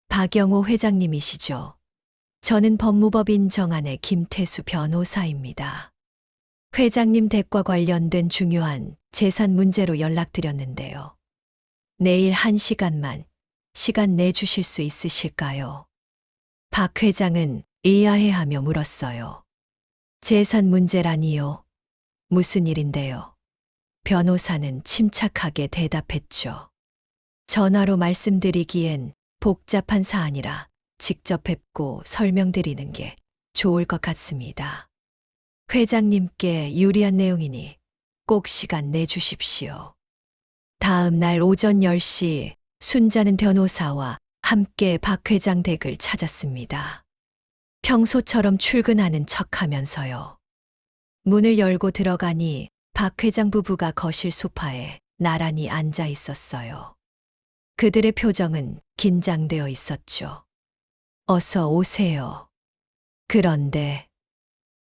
박영호 회장님이시죠? 저는 법무법인 정안의 김태수 변호사입니다. 회장님 댁과 관련된 중요한 재산 문제로 연락드렸는데요. 내일 1시간만 시간 내주실 수 있으실까요? 박 회장은 의아해하며 물었어요. 재산 문제라니요? 무슨 일인데요? 변호사는 침착하게 대답했죠. 전화로 말씀드리기엔 복잡한 사안이라 직접 뵙고 설명드리는 게 좋을 것 같습니다. 회장님께 유리한 내용이니 꼭 시간 내주십시오. 다음 날 오전 10시 순자는 변호사와 함께 박 회장 댁을 찾았습니다. 평소처럼 출근하는 척하면서요. 문을 열고 들어가니 박 회장 부부가 거실 소파에 나란히 앉아 있었어요. 그들의 표정은 긴장되어 있었죠. 어서 오세요. 그런데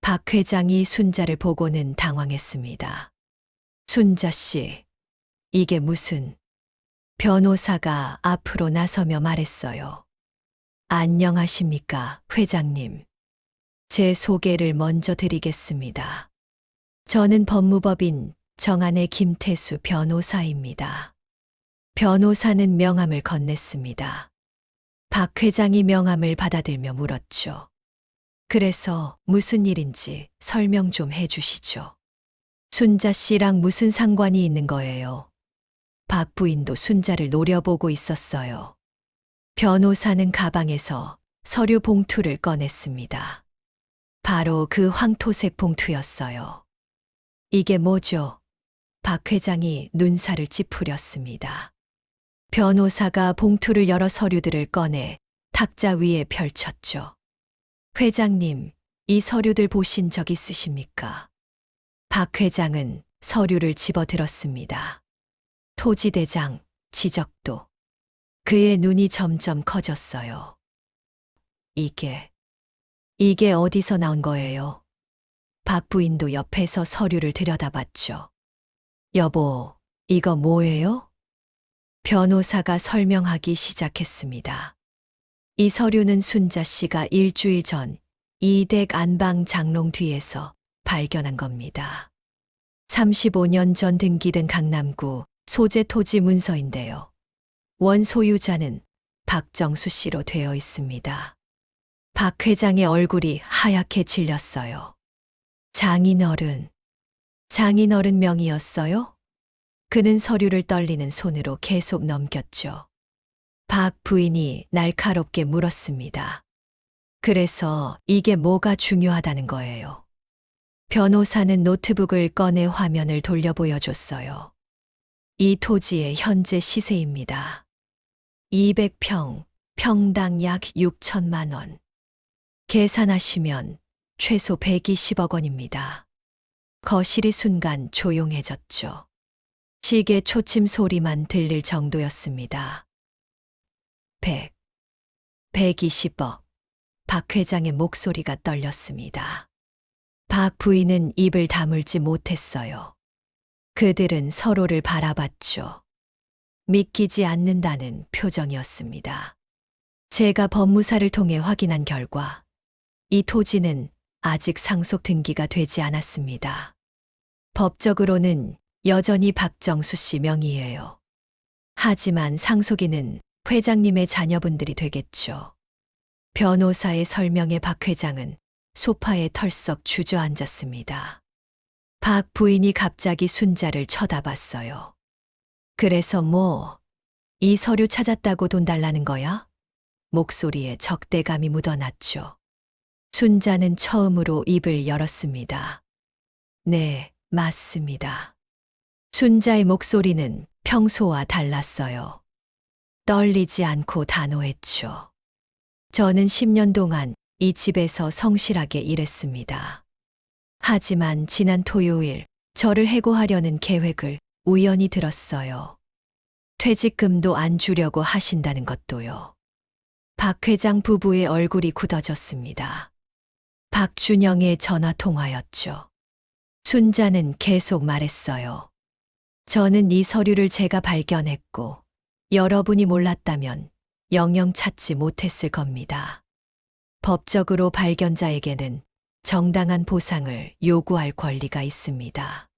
박 회장이 순자를 보고는 당황했습니다. 순자 씨, 이게 무슨... 변호사가 앞으로 나서며 말했어요. 안녕하십니까, 회장님. 제 소개를 먼저 드리겠습니다. 저는 법무법인 정안의 김태수 변호사입니다. 변호사는 명함을 건넸습니다. 박 회장이 명함을 받아들며 물었죠. 그래서 무슨 일인지 설명 좀 해주시죠. 순자 씨랑 무슨 상관이 있는 거예요? 박 부인도 순자를 노려보고 있었어요. 변호사는 가방에서 서류 봉투를 꺼냈습니다. 바로 그 황토색 봉투였어요. 이게 뭐죠? 박 회장이 눈살을 찌푸렸습니다. 변호사가 봉투를 열어 서류들을 꺼내 탁자 위에 펼쳤죠. 회장님, 이 서류들 보신 적 있으십니까? 박 회장은 서류를 집어들었습니다. 토지대장, 지적도. 그의 눈이 점점 커졌어요. 이게 어디서 나온 거예요? 박 부인도 옆에서 서류를 들여다봤죠. 여보, 이거 뭐예요? 변호사가 설명하기 시작했습니다. 이 서류는 순자 씨가 일주일 전 이댁 안방 장롱 뒤에서 발견한 겁니다. 35년 전 등기된 강남구 소재 토지 문서인데요. 원 소유자는 박정수 씨로 되어 있습니다. 박 회장의 얼굴이 하얗게 질렸어요. 장인어른 명이었어요? 그는 서류를 떨리는 손으로 계속 넘겼죠. 박 부인이 날카롭게 물었습니다. 그래서 이게 뭐가 중요하다는 거예요? 변호사는 노트북을 꺼내 화면을 돌려 보여줬어요. 이 토지의 현재 시세입니다. 200평, 평당 약 6천만 원. 계산하시면 최소 120억 원입니다. 거실이 순간 조용해졌죠. 시계 초침 소리만 들릴 정도였습니다. 120억. 박 회장의 목소리가 떨렸습니다. 박 부인은 입을 다물지 못했어요. 그들은 서로를 바라봤죠. 믿기지 않는다는 표정이었습니다. 제가 법무사를 통해 확인한 결과 이 토지는 아직 상속 등기가 되지 않았습니다. 법적으로는 여전히 박정수 씨 명의예요. 하지만 상속인은 회장님의 자녀분들이 되겠죠. 변호사의 설명에 박 회장은 소파에 털썩 주저앉았습니다. 박 부인이 갑자기 순자를 쳐다봤어요. 그래서 뭐, 이 서류 찾았다고 돈 달라는 거야? 목소리에 적대감이 묻어났죠. 순자는 처음으로 입을 열었습니다. 네, 맞습니다. 순자의 목소리는 평소와 달랐어요. 떨리지 않고 단호했죠. 저는 10년 동안 이 집에서 성실하게 일했습니다. 하지만 지난 토요일 저를 해고하려는 계획을 우연히 들었어요. 퇴직금도 안 주려고 하신다는 것도요. 박 회장 부부의 얼굴이 굳어졌습니다. 박준영의 전화 통화였죠. 순자는 계속 말했어요. 저는 이 서류를 제가 발견했고 여러분이 몰랐다면 영영 찾지 못했을 겁니다. 법적으로 발견자에게는 정당한 보상을 요구할 권리가 있습니다.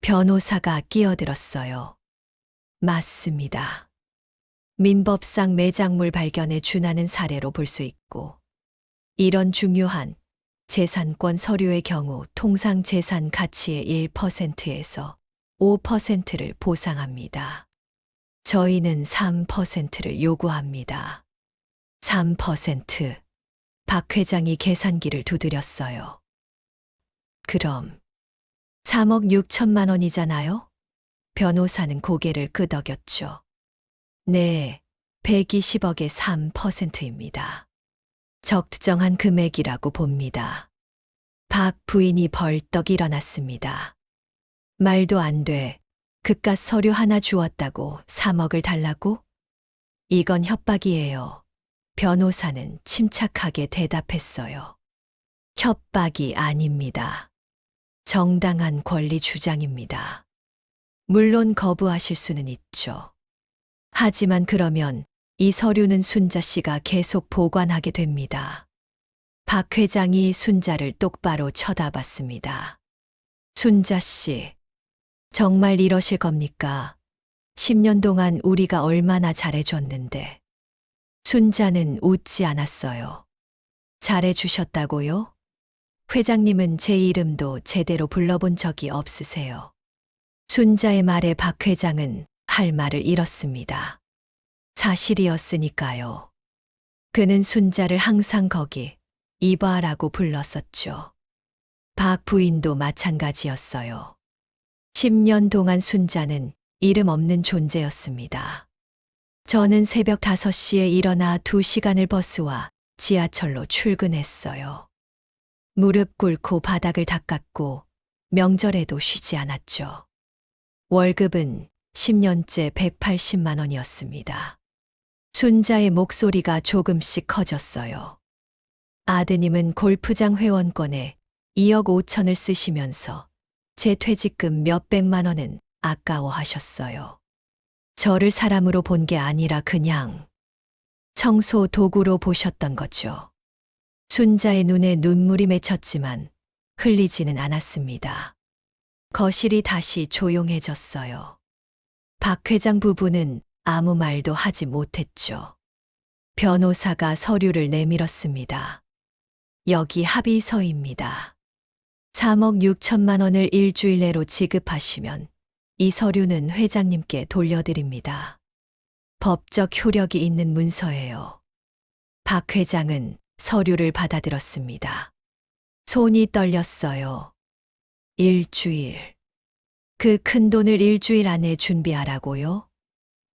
변호사가 끼어들었어요. 맞습니다. 민법상 매작물 발견에 준하는 사례로 볼 수 있고, 이런 중요한 재산권 서류의 경우 통상 재산 가치의 1%에서 5%를 보상합니다. 저희는 3%를 요구합니다. 3%. 박 회장이 계산기를 두드렸어요. 그럼 3억 6천만 원이잖아요? 변호사는 고개를 끄덕였죠. 네, 120억의 3%입니다. 적정한 금액이라고 봅니다. 박 부인이 벌떡 일어났습니다. 말도 안 돼. 그깟 서류 하나 주었다고 3억을 달라고? 이건 협박이에요. 변호사는 침착하게 대답했어요. 협박이 아닙니다. 정당한 권리 주장입니다. 물론 거부하실 수는 있죠. 하지만 그러면 이 서류는 순자 씨가 계속 보관하게 됩니다. 박 회장이 순자를 똑바로 쳐다봤습니다. 순자 씨, 정말 이러실 겁니까? 10년 동안 우리가 얼마나 잘해줬는데. 순자는 웃지 않았어요. 잘해주셨다고요? 회장님은 제 이름도 제대로 불러본 적이 없으세요. 순자의 말에 박 회장은 할 말을 잃었습니다. 사실이었으니까요. 그는 순자를 항상 거기 이봐라고 불렀었죠. 박 부인도 마찬가지였어요. 10년 동안 순자는 이름 없는 존재였습니다. 저는 새벽 5시에 일어나 2시간을 버스와 지하철로 출근했어요. 무릎 꿇고 바닥을 닦았고 명절에도 쉬지 않았죠. 월급은 10년째 180만 원이었습니다. 순자의 목소리가 조금씩 커졌어요. 아드님은 골프장 회원권에 2억 5천을 쓰시면서 제 퇴직금 몇백만 원은 아까워하셨어요. 저를 사람으로 본 게 아니라 그냥 청소 도구로 보셨던 거죠. 순자의 눈에 눈물이 맺혔지만 흘리지는 않았습니다. 거실이 다시 조용해졌어요. 박 회장 부부는 아무 말도 하지 못했죠. 변호사가 서류를 내밀었습니다. 여기 합의서입니다. 3억 6천만 원을 일주일 내로 지급하시면 이 서류는 회장님께 돌려드립니다. 법적 효력이 있는 문서예요. 박 회장은 서류를 받아들었습니다. 손이 떨렸어요. 일주일. 그 큰 돈을 일주일 안에 준비하라고요?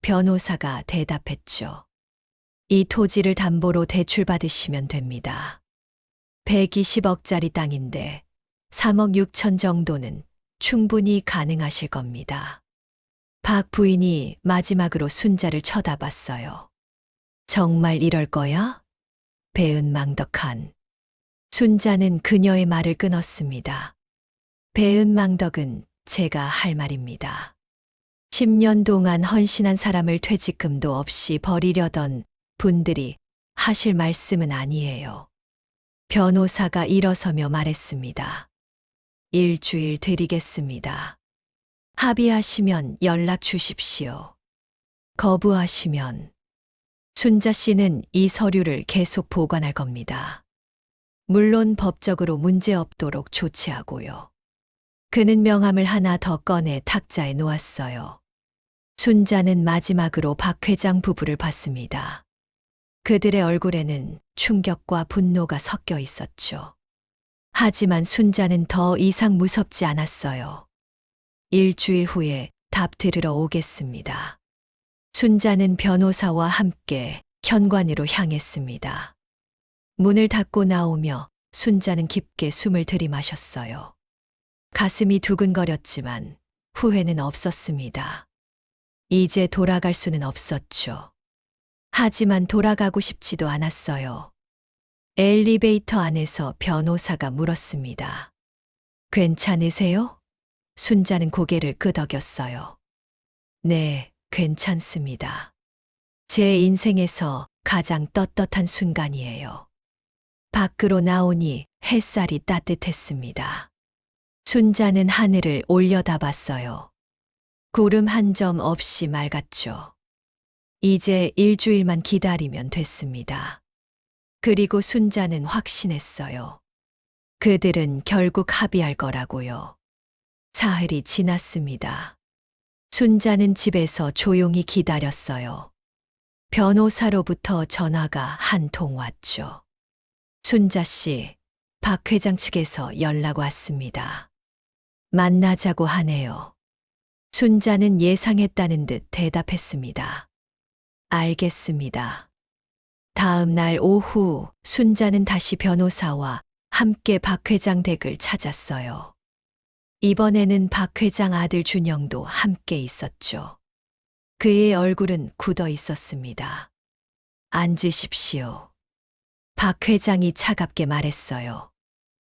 변호사가 대답했죠. 이 토지를 담보로 대출받으시면 됩니다. 120억짜리 땅인데 3억 6천 정도는 충분히 가능하실 겁니다. 박 부인이 마지막으로 순자를 쳐다봤어요. 정말 이럴 거야? 배은망덕한. 순자는 그녀의 말을 끊었습니다. 배은망덕은 제가 할 말입니다. 10년 동안 헌신한 사람을 퇴직금도 없이 버리려던 분들이 하실 말씀은 아니에요. 변호사가 일어서며 말했습니다. 일주일 드리겠습니다. 합의하시면 연락 주십시오. 거부하시면 순자 씨는 이 서류를 계속 보관할 겁니다. 물론 법적으로 문제 없도록 조치하고요. 그는 명함을 하나 더 꺼내 탁자에 놓았어요. 순자는 마지막으로 박 회장 부부를 봤습니다. 그들의 얼굴에는 충격과 분노가 섞여 있었죠. 하지만 순자는 더 이상 무섭지 않았어요. 일주일 후에 답 들으러 오겠습니다. 순자는 변호사와 함께 현관으로 향했습니다. 문을 닫고 나오며 순자는 깊게 숨을 들이마셨어요. 가슴이 두근거렸지만 후회는 없었습니다. 이제 돌아갈 수는 없었죠. 하지만 돌아가고 싶지도 않았어요. 엘리베이터 안에서 변호사가 물었습니다. 괜찮으세요? 순자는 고개를 끄덕였어요. 네, 괜찮습니다. 제 인생에서 가장 떳떳한 순간이에요. 밖으로 나오니 햇살이 따뜻했습니다. 순자는 하늘을 올려다봤어요. 구름 한 점 없이 맑았죠. 이제 일주일만 기다리면 됐습니다. 그리고 순자는 확신했어요. 그들은 결국 합의할 거라고요. 사흘이 지났습니다. 순자는 집에서 조용히 기다렸어요. 변호사로부터 전화가 한 통 왔죠. 순자 씨, 박 회장 측에서 연락 왔습니다. 만나자고 하네요. 순자는 예상했다는 듯 대답했습니다. 알겠습니다. 다음 날 오후 순자는 다시 변호사와 함께 박 회장 댁을 찾았어요. 이번에는 박 회장 아들 준영도 함께 있었죠. 그의 얼굴은 굳어 있었습니다. 앉으십시오. 박 회장이 차갑게 말했어요.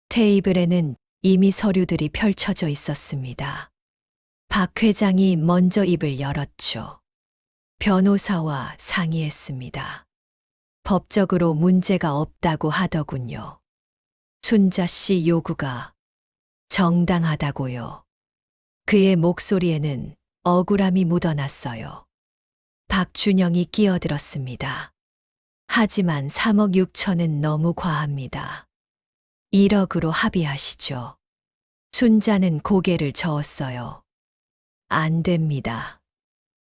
테이블에는 이미 서류들이 펼쳐져 있었습니다. 박 회장이 먼저 입을 열었죠. 변호사와 상의했습니다. 법적으로 문제가 없다고 하더군요. 순자 씨 요구가 정당하다고요. 그의 목소리에는 억울함이 묻어났어요. 박준영이 끼어들었습니다. 하지만 3억 6천은 너무 과합니다. 1억으로 합의하시죠. 순자는 고개를 저었어요. 안 됩니다.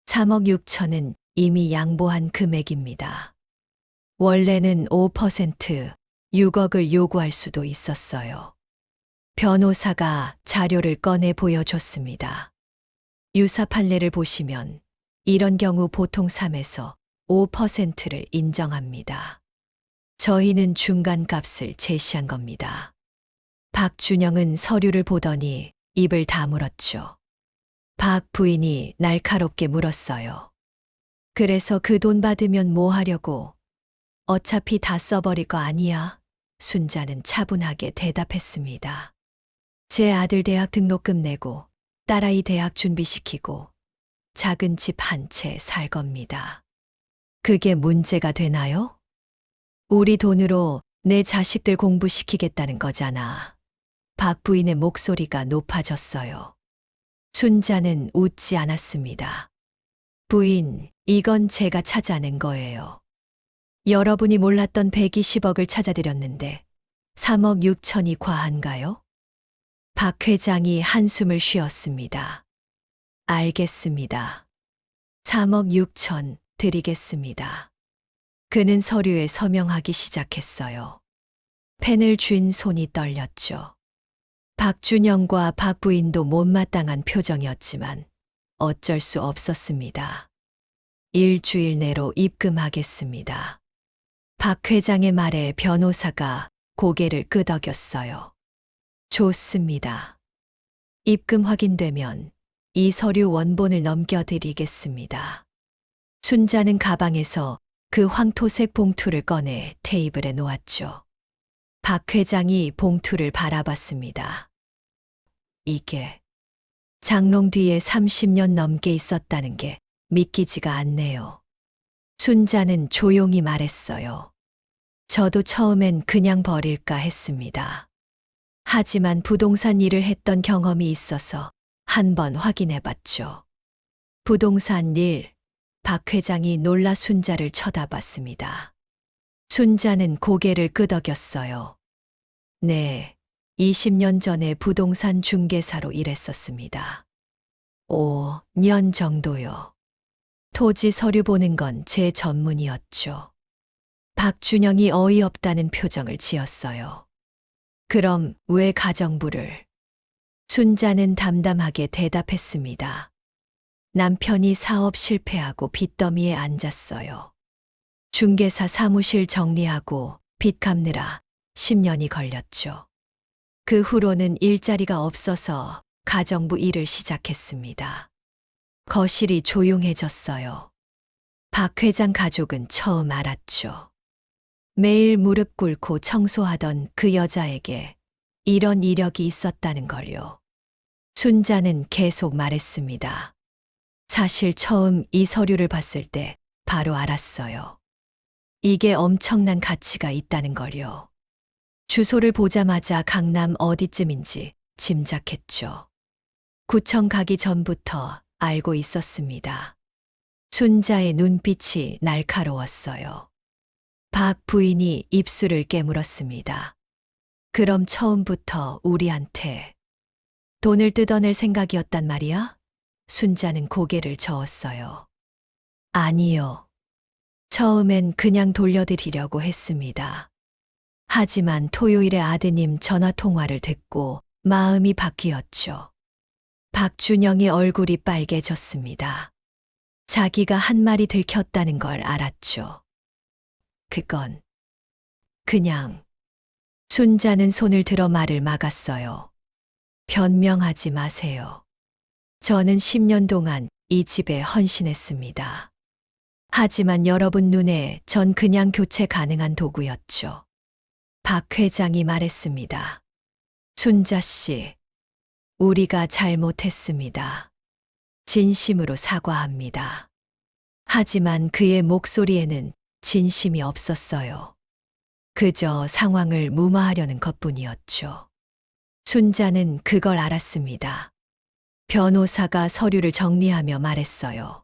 3억 6천은 이미 양보한 금액입니다. 원래는 5%, 6억을 요구할 수도 있었어요. 변호사가 자료를 꺼내 보여줬습니다. 유사 판례를 보시면 이런 경우 보통 3에서 5%를 인정합니다. 저희는 중간값을 제시한 겁니다. 박준영은 서류를 보더니 입을 다물었죠. 박 부인이 날카롭게 물었어요. 그래서 그 돈 받으면 뭐 하려고? 어차피 다 써버릴 거 아니야? 순자는 차분하게 대답했습니다. 제 아들 대학 등록금 내고 딸아이 대학 준비시키고 작은 집 한 채 살 겁니다. 그게 문제가 되나요? 우리 돈으로 내 자식들 공부시키겠다는 거잖아. 박 부인의 목소리가 높아졌어요. 순자는 웃지 않았습니다. 부인, 이건 제가 찾아낸 거예요. 여러분이 몰랐던 120억을 찾아드렸는데 3억 6천이 과한가요? 박 회장이 한숨을 쉬었습니다. 알겠습니다. 3억 6천 드리겠습니다. 그는 서류에 서명하기 시작했어요. 펜을 쥔 손이 떨렸죠. 박준영과 박 부인도 못마땅한 표정이었지만 어쩔 수 없었습니다. 일주일 내로 입금하겠습니다. 박 회장의 말에 변호사가 고개를 끄덕였어요. 좋습니다. 입금 확인되면 이 서류 원본을 넘겨드리겠습니다. 순자는 가방에서 그 황토색 봉투를 꺼내 테이블에 놓았죠. 박 회장이 봉투를 바라봤습니다. 이게 장롱 뒤에 30년 넘게 있었다는 게 믿기지가 않네요. 순자는 조용히 말했어요. 저도 처음엔 그냥 버릴까 했습니다. 하지만 부동산 일을 했던 경험이 있어서 한번 확인해 봤죠. 부동산 일, 박 회장이 놀라 순자를 쳐다봤습니다. 순자는 고개를 끄덕였어요. 네, 20년 전에 부동산 중개사로 일했었습니다. 5년 정도요. 토지 서류 보는 건 제 전문이었죠. 박준영이 어이없다는 표정을 지었어요. 그럼 왜 가정부를? 순자는 담담하게 대답했습니다. 남편이 사업 실패하고 빚더미에 앉았어요. 중개사 사무실 정리하고 빚 갚느라 10년이 걸렸죠. 그 후로는 일자리가 없어서 가정부 일을 시작했습니다. 거실이 조용해졌어요. 박 회장 가족은 처음 알았죠. 매일 무릎 꿇고 청소하던 그 여자에게 이런 이력이 있었다는 걸요. 순자는 계속 말했습니다. 사실 처음 이 서류를 봤을 때 바로 알았어요. 이게 엄청난 가치가 있다는 걸요. 주소를 보자마자 강남 어디쯤인지 짐작했죠. 구청 가기 전부터 알고 있었습니다. 순자의 눈빛이 날카로웠어요. 박 부인이 입술을 깨물었습니다. 그럼 처음부터 우리한테 돈을 뜯어낼 생각이었단 말이야? 순자는 고개를 저었어요. 아니요. 처음엔 그냥 돌려드리려고 했습니다. 하지만 토요일에 아드님 전화 통화를 듣고 마음이 바뀌었죠. 박준영의 얼굴이 빨개졌습니다. 자기가 한 말이 들켰다는 걸 알았죠. 그건 그냥 순자는 손을 들어 말을 막았어요. 변명하지 마세요. 저는 10년 동안 이 집에 헌신했습니다. 하지만 여러분 눈에 전 그냥 교체 가능한 도구였죠. 박 회장이 말했습니다. 순자 씨, 우리가 잘못했습니다. 진심으로 사과합니다. 하지만 그의 목소리에는 진심이 없었어요. 그저 상황을 무마하려는 것뿐이었죠. 순자는 그걸 알았습니다. 변호사가 서류를 정리하며 말했어요.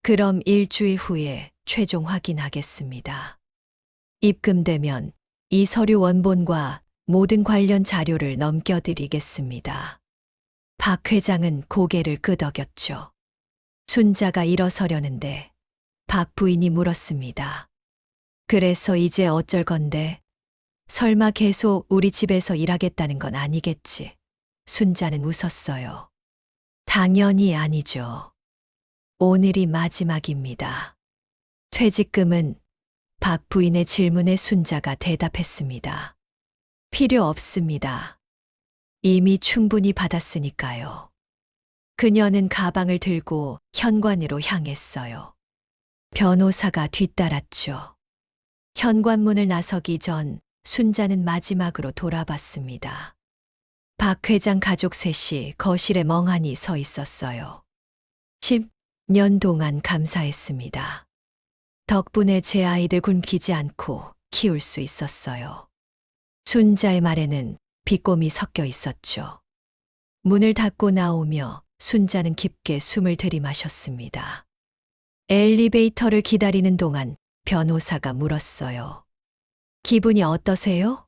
그럼 일주일 후에 최종 확인하겠습니다. 입금되면 이 서류 원본과 모든 관련 자료를 넘겨드리겠습니다. 박 회장은 고개를 끄덕였죠. 순자가 일어서려는데 박 부인이 물었습니다. 그래서 이제 어쩔 건데? 설마 계속 우리 집에서 일하겠다는 건 아니겠지? 순자는 웃었어요. 당연히 아니죠. 오늘이 마지막입니다. 퇴직금은 박 부인의 질문에 순자가 대답했습니다. 필요 없습니다. 이미 충분히 받았으니까요. 그녀는 가방을 들고 현관으로 향했어요. 변호사가 뒤따랐죠. 현관문을 나서기 전 순자는 마지막으로 돌아봤습니다. 박 회장 가족 셋이 거실에 멍하니 서 있었어요. 10년 동안 감사했습니다. 덕분에 제 아이들 굶기지 않고 키울 수 있었어요. 순자의 말에는 비꼼이 섞여 있었죠. 문을 닫고 나오며 순자는 깊게 숨을 들이마셨습니다. 엘리베이터를 기다리는 동안 변호사가 물었어요. 기분이 어떠세요?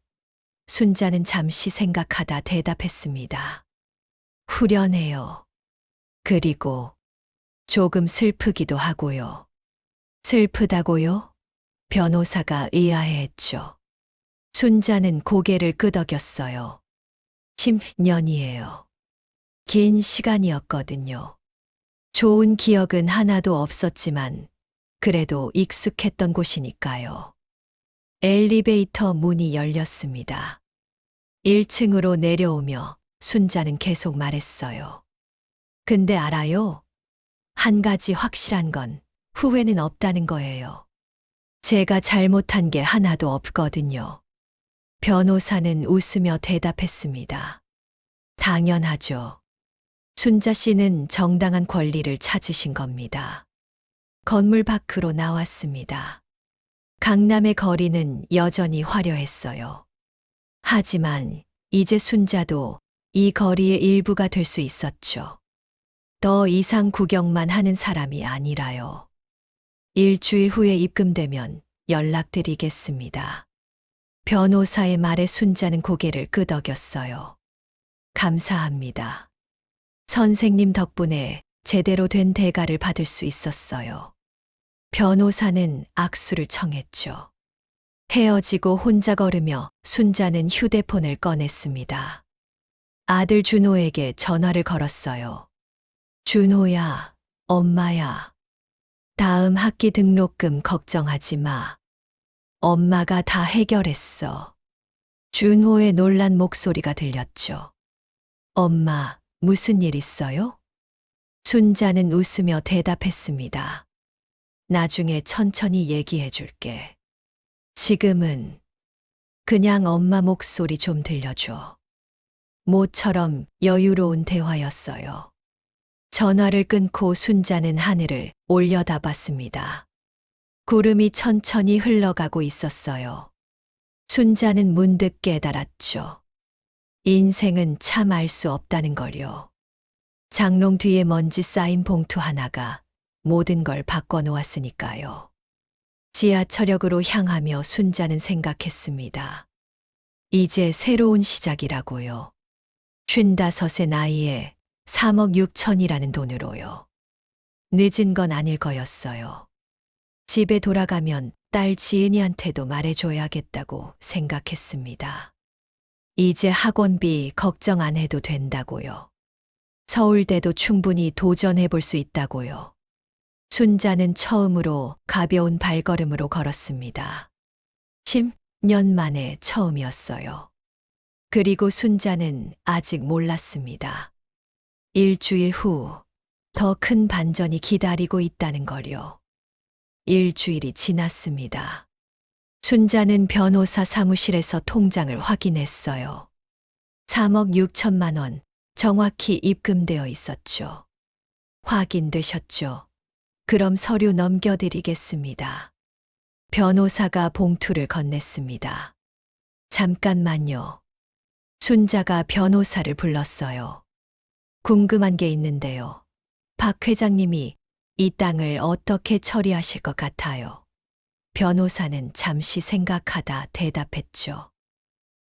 순자는 잠시 생각하다 대답했습니다. 후련해요. 그리고 조금 슬프기도 하고요. 슬프다고요? 변호사가 의아해했죠. 순자는 고개를 끄덕였어요. 10년이에요. 긴 시간이었거든요. 좋은 기억은 하나도 없었지만 그래도 익숙했던 곳이니까요. 엘리베이터 문이 열렸습니다. 1층으로 내려오며 순자는 계속 말했어요. 근데 알아요? 한 가지 확실한 건 후회는 없다는 거예요. 제가 잘못한 게 하나도 없거든요. 변호사는 웃으며 대답했습니다. 당연하죠. 순자 씨는 정당한 권리를 찾으신 겁니다. 건물 밖으로 나왔습니다. 강남의 거리는 여전히 화려했어요. 하지만 이제 순자도 이 거리의 일부가 될 수 있었죠. 더 이상 구경만 하는 사람이 아니라요. 일주일 후에 입금되면 연락드리겠습니다. 변호사의 말에 순자는 고개를 끄덕였어요. 감사합니다. 선생님 덕분에 제대로 된 대가를 받을 수 있었어요. 변호사는 악수를 청했죠. 헤어지고 혼자 걸으며 순자는 휴대폰을 꺼냈습니다. 아들 준호에게 전화를 걸었어요. 준호야, 엄마야. 다음 학기 등록금 걱정하지 마. 엄마가 다 해결했어. 준호의 놀란 목소리가 들렸죠. 엄마, 무슨 일 있어요? 순자는 웃으며 대답했습니다. 나중에 천천히 얘기해 줄게. 지금은 그냥 엄마 목소리 좀 들려줘. 모처럼 여유로운 대화였어요. 전화를 끊고 순자는 하늘을 올려다봤습니다. 구름이 천천히 흘러가고 있었어요. 순자는 문득 깨달았죠. 인생은 참 알 수 없다는 걸요. 장롱 뒤에 먼지 쌓인 봉투 하나가 모든 걸 바꿔놓았으니까요. 지하철역으로 향하며 순자는 생각했습니다. 이제 새로운 시작이라고요. 55의 나이에 3억 6천이라는 돈으로요. 늦은 건 아닐 거였어요. 집에 돌아가면 딸 지은이한테도 말해줘야겠다고 생각했습니다. 이제 학원비 걱정 안 해도 된다고요. 서울대도 충분히 도전해 볼 수 있다고요. 순자는 처음으로 가벼운 발걸음으로 걸었습니다. 10년 만에 처음이었어요. 그리고 순자는 아직 몰랐습니다. 일주일 후 더 큰 반전이 기다리고 있다는 걸요. 일주일이 지났습니다. 순자는 변호사 사무실에서 통장을 확인했어요. 3억 6천만 원 정확히 입금되어 있었죠. 확인되셨죠? 그럼 서류 넘겨드리겠습니다. 변호사가 봉투를 건넸습니다. 잠깐만요. 순자가 변호사를 불렀어요. 궁금한 게 있는데요. 박 회장님이 이 땅을 어떻게 처리하실 것 같아요? 변호사는 잠시 생각하다 대답했죠.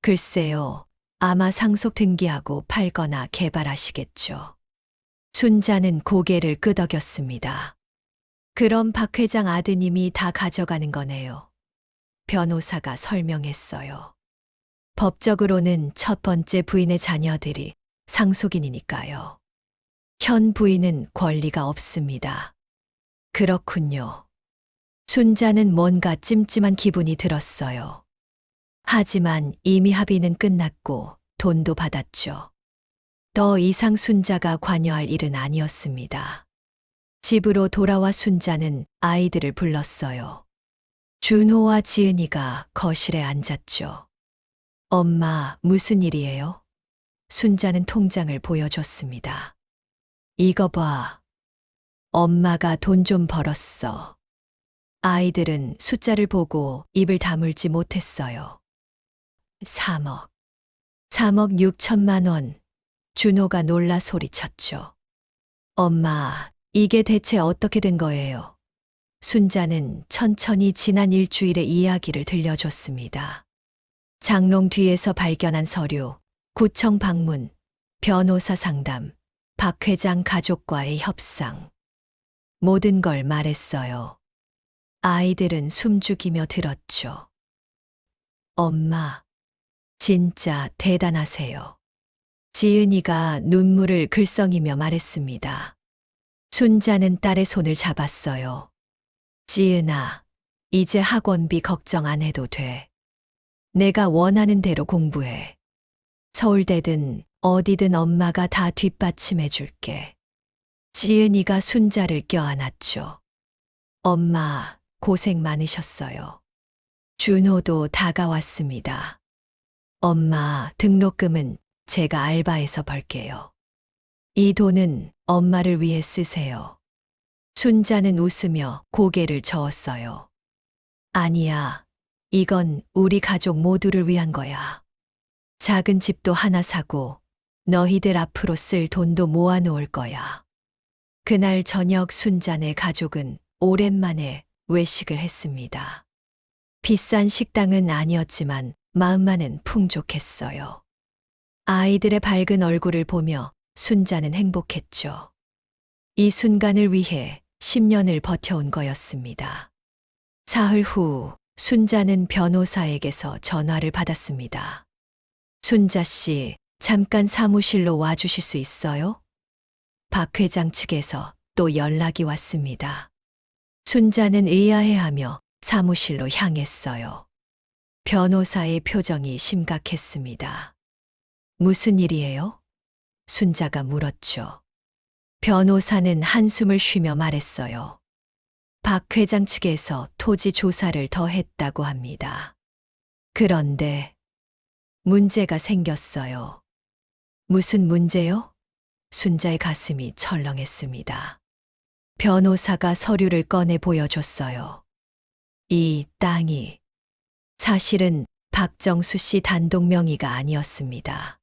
글쎄요. 아마 상속 등기하고 팔거나 개발하시겠죠. 순자는 고개를 끄덕였습니다. 그럼 박 회장 아드님이 다 가져가는 거네요. 변호사가 설명했어요. 법적으로는 첫 번째 부인의 자녀들이 상속인이니까요. 현 부인은 권리가 없습니다. 그렇군요. 순자는 뭔가 찜찜한 기분이 들었어요. 하지만 이미 합의는 끝났고 돈도 받았죠. 더 이상 순자가 관여할 일은 아니었습니다. 집으로 돌아와 순자는 아이들을 불렀어요. 준호와 지은이가 거실에 앉았죠. 엄마, 무슨 일이에요? 순자는 통장을 보여줬습니다. 이거 봐. 엄마가 돈 좀 벌었어. 아이들은 숫자를 보고 입을 다물지 못했어요. 3억 6천만 원. 준호가 놀라 소리쳤죠. 엄마, 이게 대체 어떻게 된 거예요? 순자는 천천히 지난 일주일의 이야기를 들려줬습니다. 장롱 뒤에서 발견한 서류, 구청 방문, 변호사 상담, 박 회장 가족과의 협상. 모든 걸 말했어요. 아이들은 숨죽이며 들었죠. 엄마, 진짜 대단하세요. 지은이가 눈물을 글썽이며 말했습니다. 순자는 딸의 손을 잡았어요. 지은아, 이제 학원비 걱정 안 해도 돼. 내가 원하는 대로 공부해. 서울대든 어디든 엄마가 다 뒷받침해 줄게. 지은이가 순자를 껴안았죠. 엄마, 고생 많으셨어요. 준호도 다가왔습니다. 엄마, 등록금은 제가 알바해서 벌게요. 이 돈은 엄마를 위해 쓰세요. 순자는 웃으며 고개를 저었어요. 아니야, 이건 우리 가족 모두를 위한 거야. 작은 집도 하나 사고 너희들 앞으로 쓸 돈도 모아놓을 거야. 그날 저녁 순자네 가족은 오랜만에 외식을 했습니다. 비싼 식당은 아니었지만 마음만은 풍족했어요. 아이들의 밝은 얼굴을 보며 순자는 행복했죠. 이 순간을 위해 10년을 버텨온 거였습니다. 사흘 후 순자는 변호사에게서 전화를 받았습니다. 순자 씨, 잠깐 사무실로 와주실 수 있어요? 박 회장 측에서 또 연락이 왔습니다. 순자는 의아해하며 사무실로 향했어요. 변호사의 표정이 심각했습니다. 무슨 일이에요? 순자가 물었죠. 변호사는 한숨을 쉬며 말했어요. 박 회장 측에서 토지 조사를 더 했다고 합니다. 그런데 문제가 생겼어요. 무슨 문제요? 순자의 가슴이 철렁했습니다. 변호사가 서류를 꺼내 보여줬어요. 이 땅이 사실은 박정수 씨 단독 명의가 아니었습니다.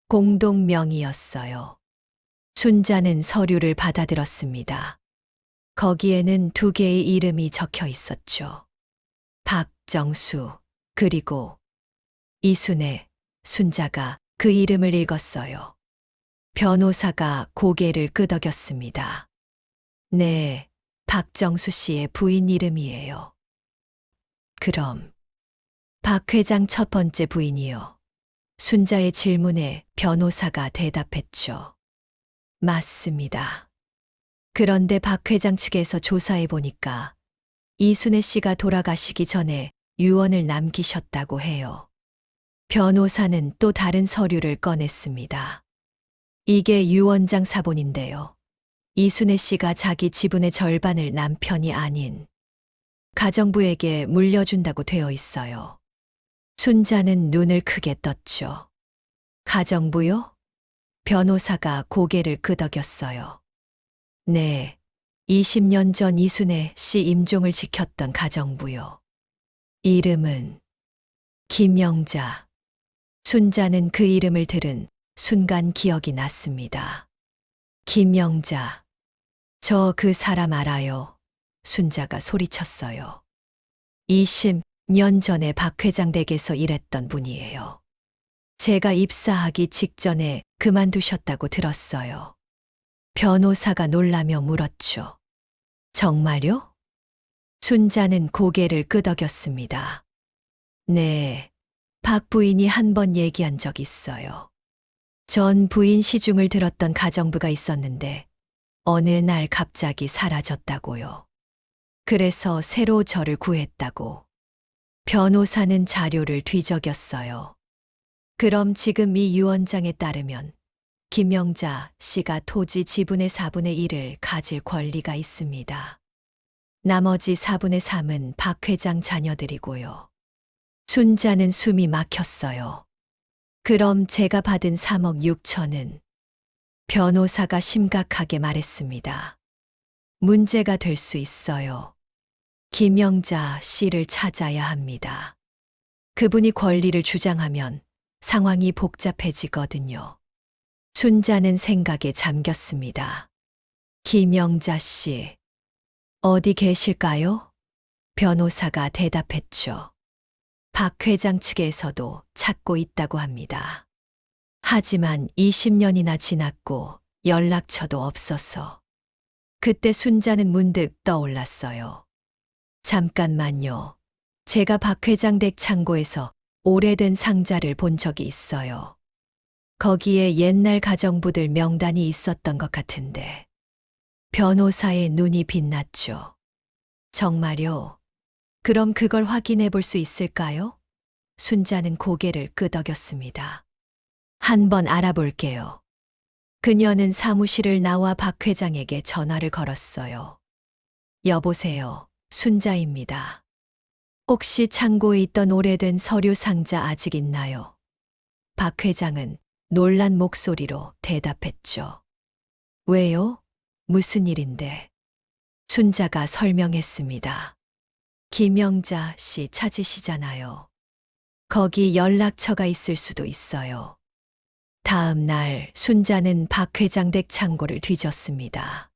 공동 명의였어요. 순자는 서류를 받아들었습니다. 거기에는 두 개의 이름이 적혀 있었죠. 박정수, 그리고 이순애. 순자가 그 이름을 읽었어요. 변호사가 고개를 끄덕였습니다. 네, 박정수 씨의 부인 이름이에요. 그럼 박 회장 첫 번째 부인이요. 순자의 질문에 변호사가 대답했죠. 맞습니다. 그런데 박 회장 측에서 조사해 보니까 이순애 씨가 돌아가시기 전에 유언을 남기셨다고 해요. 변호사는 또 다른 서류를 꺼냈습니다. 이게 유언장 사본인데요. 이순애 씨가 자기 지분의 절반을 남편이 아닌 가정부에게 물려준다고 되어 있어요. 순자는 눈을 크게 떴죠. 가정부요? 변호사가 고개를 끄덕였어요. 네, 20년 전 이순애 씨 임종을 지켰던 가정부요. 이름은 김영자. 순자는 그 이름을 들은 순간 기억이 났습니다. 김영자. 저 그 사람 알아요. 순자가 소리쳤어요. 20년 전에 박 회장 댁에서 일했던 분이에요. 제가 입사하기 직전에 그만두셨다고 들었어요. 변호사가 놀라며 물었죠. 정말요? 순자는 고개를 끄덕였습니다. 네, 박 부인이 한 번 얘기한 적 있어요. 전 부인 시중을 들었던 가정부가 있었는데 어느 날 갑자기 사라졌다고요. 그래서 새로 저를 구했다고. 변호사는 자료를 뒤적였어요. 그럼 지금 이 유언장에 따르면 김영자 씨가 토지 지분의 4분의 1을 가질 권리가 있습니다. 나머지 4분의 3은 박 회장 자녀들이고요. 순자는 숨이 막혔어요. 그럼 제가 받은 3억 6천은? 변호사가 심각하게 말했습니다. 문제가 될 수 있어요. 김영자 씨를 찾아야 합니다. 그분이 권리를 주장하면 상황이 복잡해지거든요. 순자는 생각에 잠겼습니다. 김영자 씨, 어디 계실까요? 변호사가 대답했죠. 박 회장 측에서도 찾고 있다고 합니다. 하지만 20년이나 지났고 연락처도 없어서. 그때 순자는 문득 떠올랐어요. 잠깐만요. 제가 박 회장 댁 창고에서 오래된 상자를 본 적이 있어요. 거기에 옛날 가정부들 명단이 있었던 것 같은데. 변호사의 눈이 빛났죠. 정말요? 그럼 그걸 확인해 볼 수 있을까요? 순자는 고개를 끄덕였습니다. 한번 알아볼게요. 그녀는 사무실을 나와 박 회장에게 전화를 걸었어요. 여보세요, 순자입니다. 혹시 창고에 있던 오래된 서류 상자 아직 있나요? 박 회장은 놀란 목소리로 대답했죠. 왜요? 무슨 일인데? 순자가 설명했습니다. 김영자 씨 찾으시잖아요. 거기 연락처가 있을 수도 있어요. 다음 날 순자는 박 회장 댁 창고를 뒤졌습니다.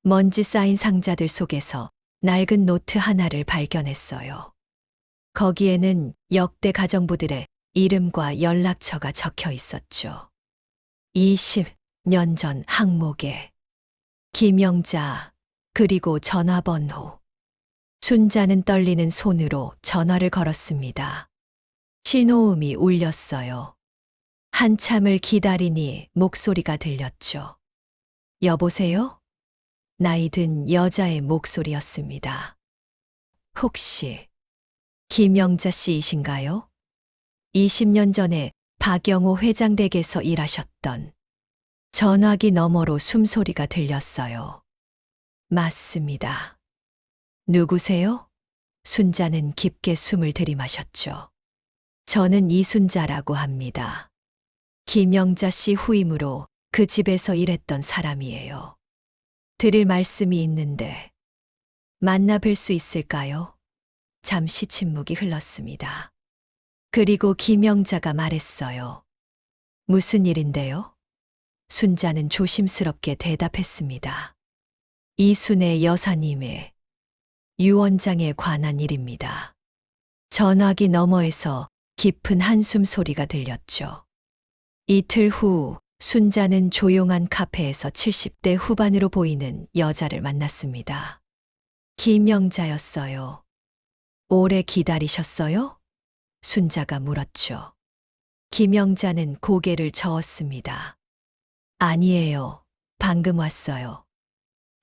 먼지 쌓인 상자들 속에서 낡은 노트 하나를 발견했어요. 거기에는 역대 가정부들의 이름과 연락처가 적혀 있었죠. 20년 전 항목에 김영자, 그리고 전화번호. 순자는 떨리는 손으로 전화를 걸었습니다. 신호음이 울렸어요. 한참을 기다리니 목소리가 들렸죠. 여보세요? 나이 든 여자의 목소리였습니다. 혹시 김영자 씨이신가요? 20년 전에 박영호 회장 댁에서 일하셨던. 전화기 너머로 숨소리가 들렸어요. 맞습니다. 누구세요? 순자는 깊게 숨을 들이마셨죠. 저는 이순자라고 합니다. 김영자 씨 후임으로 그 집에서 일했던 사람이에요. 드릴 말씀이 있는데 만나 뵐 수 있을까요? 잠시 침묵이 흘렀습니다. 그리고 김영자가 말했어요. 무슨 일인데요? 순자는 조심스럽게 대답했습니다. 이순애 여사님의 유언장에 관한 일입니다. 전화기 너머에서 깊은 한숨 소리가 들렸죠. 이틀 후 순자는 조용한 카페에서 70대 후반으로 보이는 여자를 만났습니다. 김영자였어요. 오래 기다리셨어요? 순자가 물었죠. 김영자는 고개를 저었습니다. 아니에요. 방금 왔어요.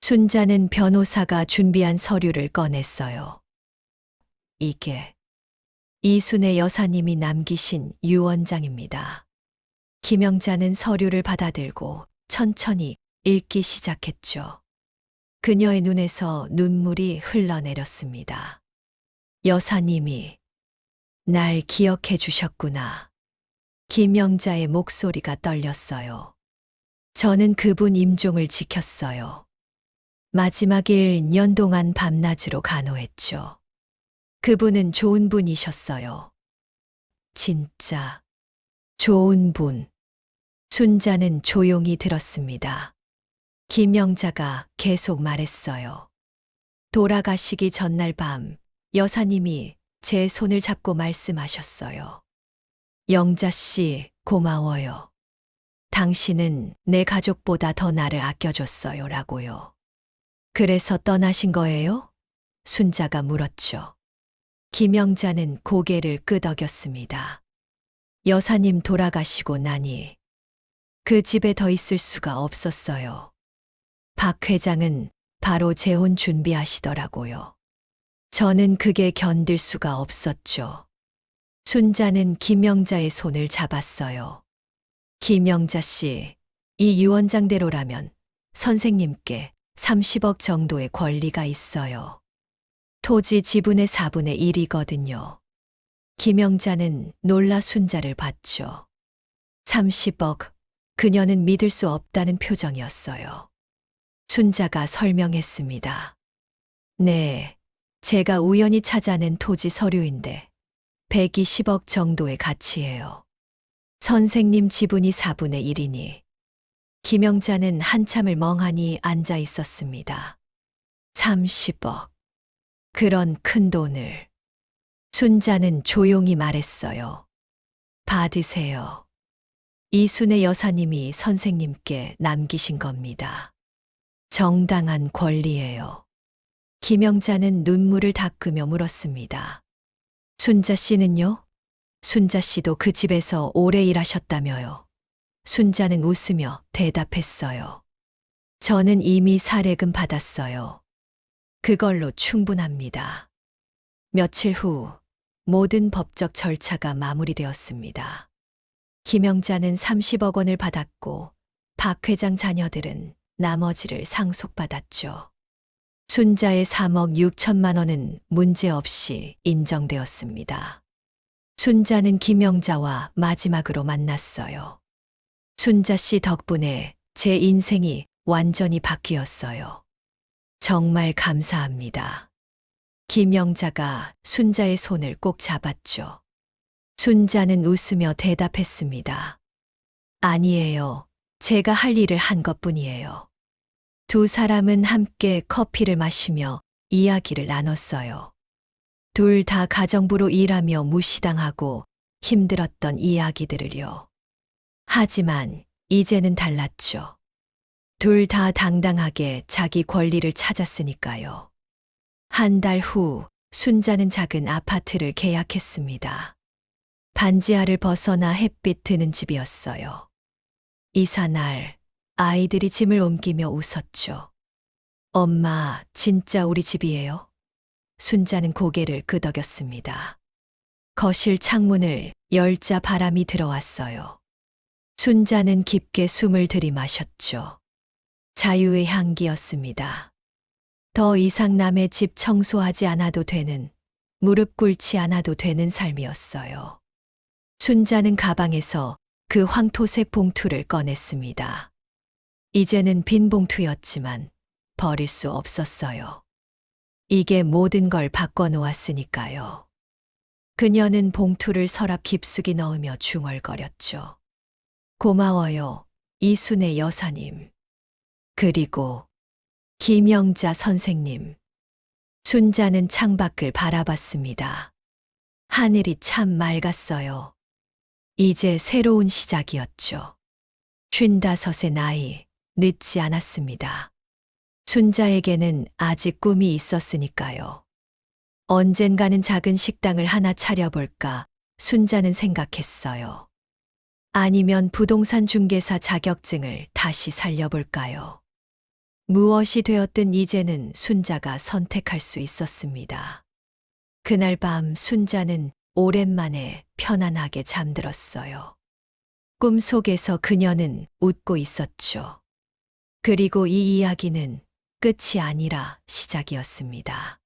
순자는 변호사가 준비한 서류를 꺼냈어요. 이게 이순애 여사님이 남기신 유언장입니다. 김영자는 서류를 받아들고 천천히 읽기 시작했죠. 그녀의 눈에서 눈물이 흘러내렸습니다. 여사님이 날 기억해 주셨구나. 김영자의 목소리가 떨렸어요. 저는 그분 임종을 지켰어요. 마지막 1년 동안 밤낮으로 간호했죠. 그분은 좋은 분이셨어요. 진짜 좋은 분. 순자는 조용히 들었습니다. 김영자가 계속 말했어요. 돌아가시기 전날 밤 여사님이 제 손을 잡고 말씀하셨어요. 영자 씨, 고마워요. 당신은 내 가족보다 더 나를 아껴줬어요. 라고요. 그래서 떠나신 거예요? 순자가 물었죠. 김영자는 고개를 끄덕였습니다. 여사님 돌아가시고 나니 그 집에 더 있을 수가 없었어요. 박 회장은 바로 재혼 준비하시더라고요. 저는 그게 견딜 수가 없었죠. 순자는 김영자의 손을 잡았어요. 김영자 씨, 이 유언장대로라면 선생님께 30억 정도의 권리가 있어요. 토지 지분의 4분의 1이거든요. 김영자는 놀라 순자를 봤죠. 30억, 그녀는 믿을 수 없다는 표정이었어요. 순자가 설명했습니다. 네, 제가 우연히 찾아낸 토지 서류인데 120억 정도의 가치예요. 선생님 지분이 4분의 1이니. 김영자는 한참을 멍하니 앉아 있었습니다. 30억. 그런 큰 돈을. 순자는 조용히 말했어요. 받으세요. 이순애 여사님이 선생님께 남기신 겁니다. 정당한 권리예요. 김영자는 눈물을 닦으며 물었습니다. 순자 씨는요? 순자 씨도 그 집에서 오래 일하셨다며요. 순자는 웃으며 대답했어요. 저는 이미 사례금 받았어요. 그걸로 충분합니다. 며칠 후 모든 법적 절차가 마무리되었습니다. 김영자는 30억 원을 받았고 박 회장 자녀들은 나머지를 상속받았죠. 순자의 3억 6천만 원은 문제없이 인정되었습니다. 순자는 김영자와 마지막으로 만났어요. 순자 씨 덕분에 제 인생이 완전히 바뀌었어요. 정말 감사합니다. 김영자가 순자의 손을 꼭 잡았죠. 순자는 웃으며 대답했습니다. 아니에요. 제가 할 일을 한 것뿐이에요. 두 사람은 함께 커피를 마시며 이야기를 나눴어요. 둘 다 가정부로 일하며 무시당하고 힘들었던 이야기들을요. 하지만 이제는 달랐죠. 둘 다 당당하게 자기 권리를 찾았으니까요. 한 달 후 순자는 작은 아파트를 계약했습니다. 반지하를 벗어나 햇빛 드는 집이었어요. 이사 날 아이들이 짐을 옮기며 웃었죠. 엄마, 진짜 우리 집이에요? 순자는 고개를 끄덕였습니다. 거실 창문을 열자 바람이 들어왔어요. 순자는 깊게 숨을 들이마셨죠. 자유의 향기였습니다. 더 이상 남의 집 청소하지 않아도 되는, 무릎 꿇지 않아도 되는 삶이었어요. 순자는 가방에서 그 황토색 봉투를 꺼냈습니다. 이제는 빈 봉투였지만 버릴 수 없었어요. 이게 모든 걸 바꿔놓았으니까요. 그녀는 봉투를 서랍 깊숙이 넣으며 중얼거렸죠. 고마워요, 이순애 여사님. 그리고 김영자 선생님. 순자는 창밖을 바라봤습니다. 하늘이 참 맑았어요. 이제 새로운 시작이었죠. 55의 나이, 늦지 않았습니다. 순자에게는 아직 꿈이 있었으니까요. 언젠가는 작은 식당을 하나 차려볼까 순자는 생각했어요. 아니면 부동산 중개사 자격증을 다시 살려볼까요? 무엇이 되었든 이제는 순자가 선택할 수 있었습니다. 그날 밤 순자는 오랜만에 편안하게 잠들었어요. 꿈속에서 그녀는 웃고 있었죠. 그리고 이 이야기는 끝이 아니라 시작이었습니다.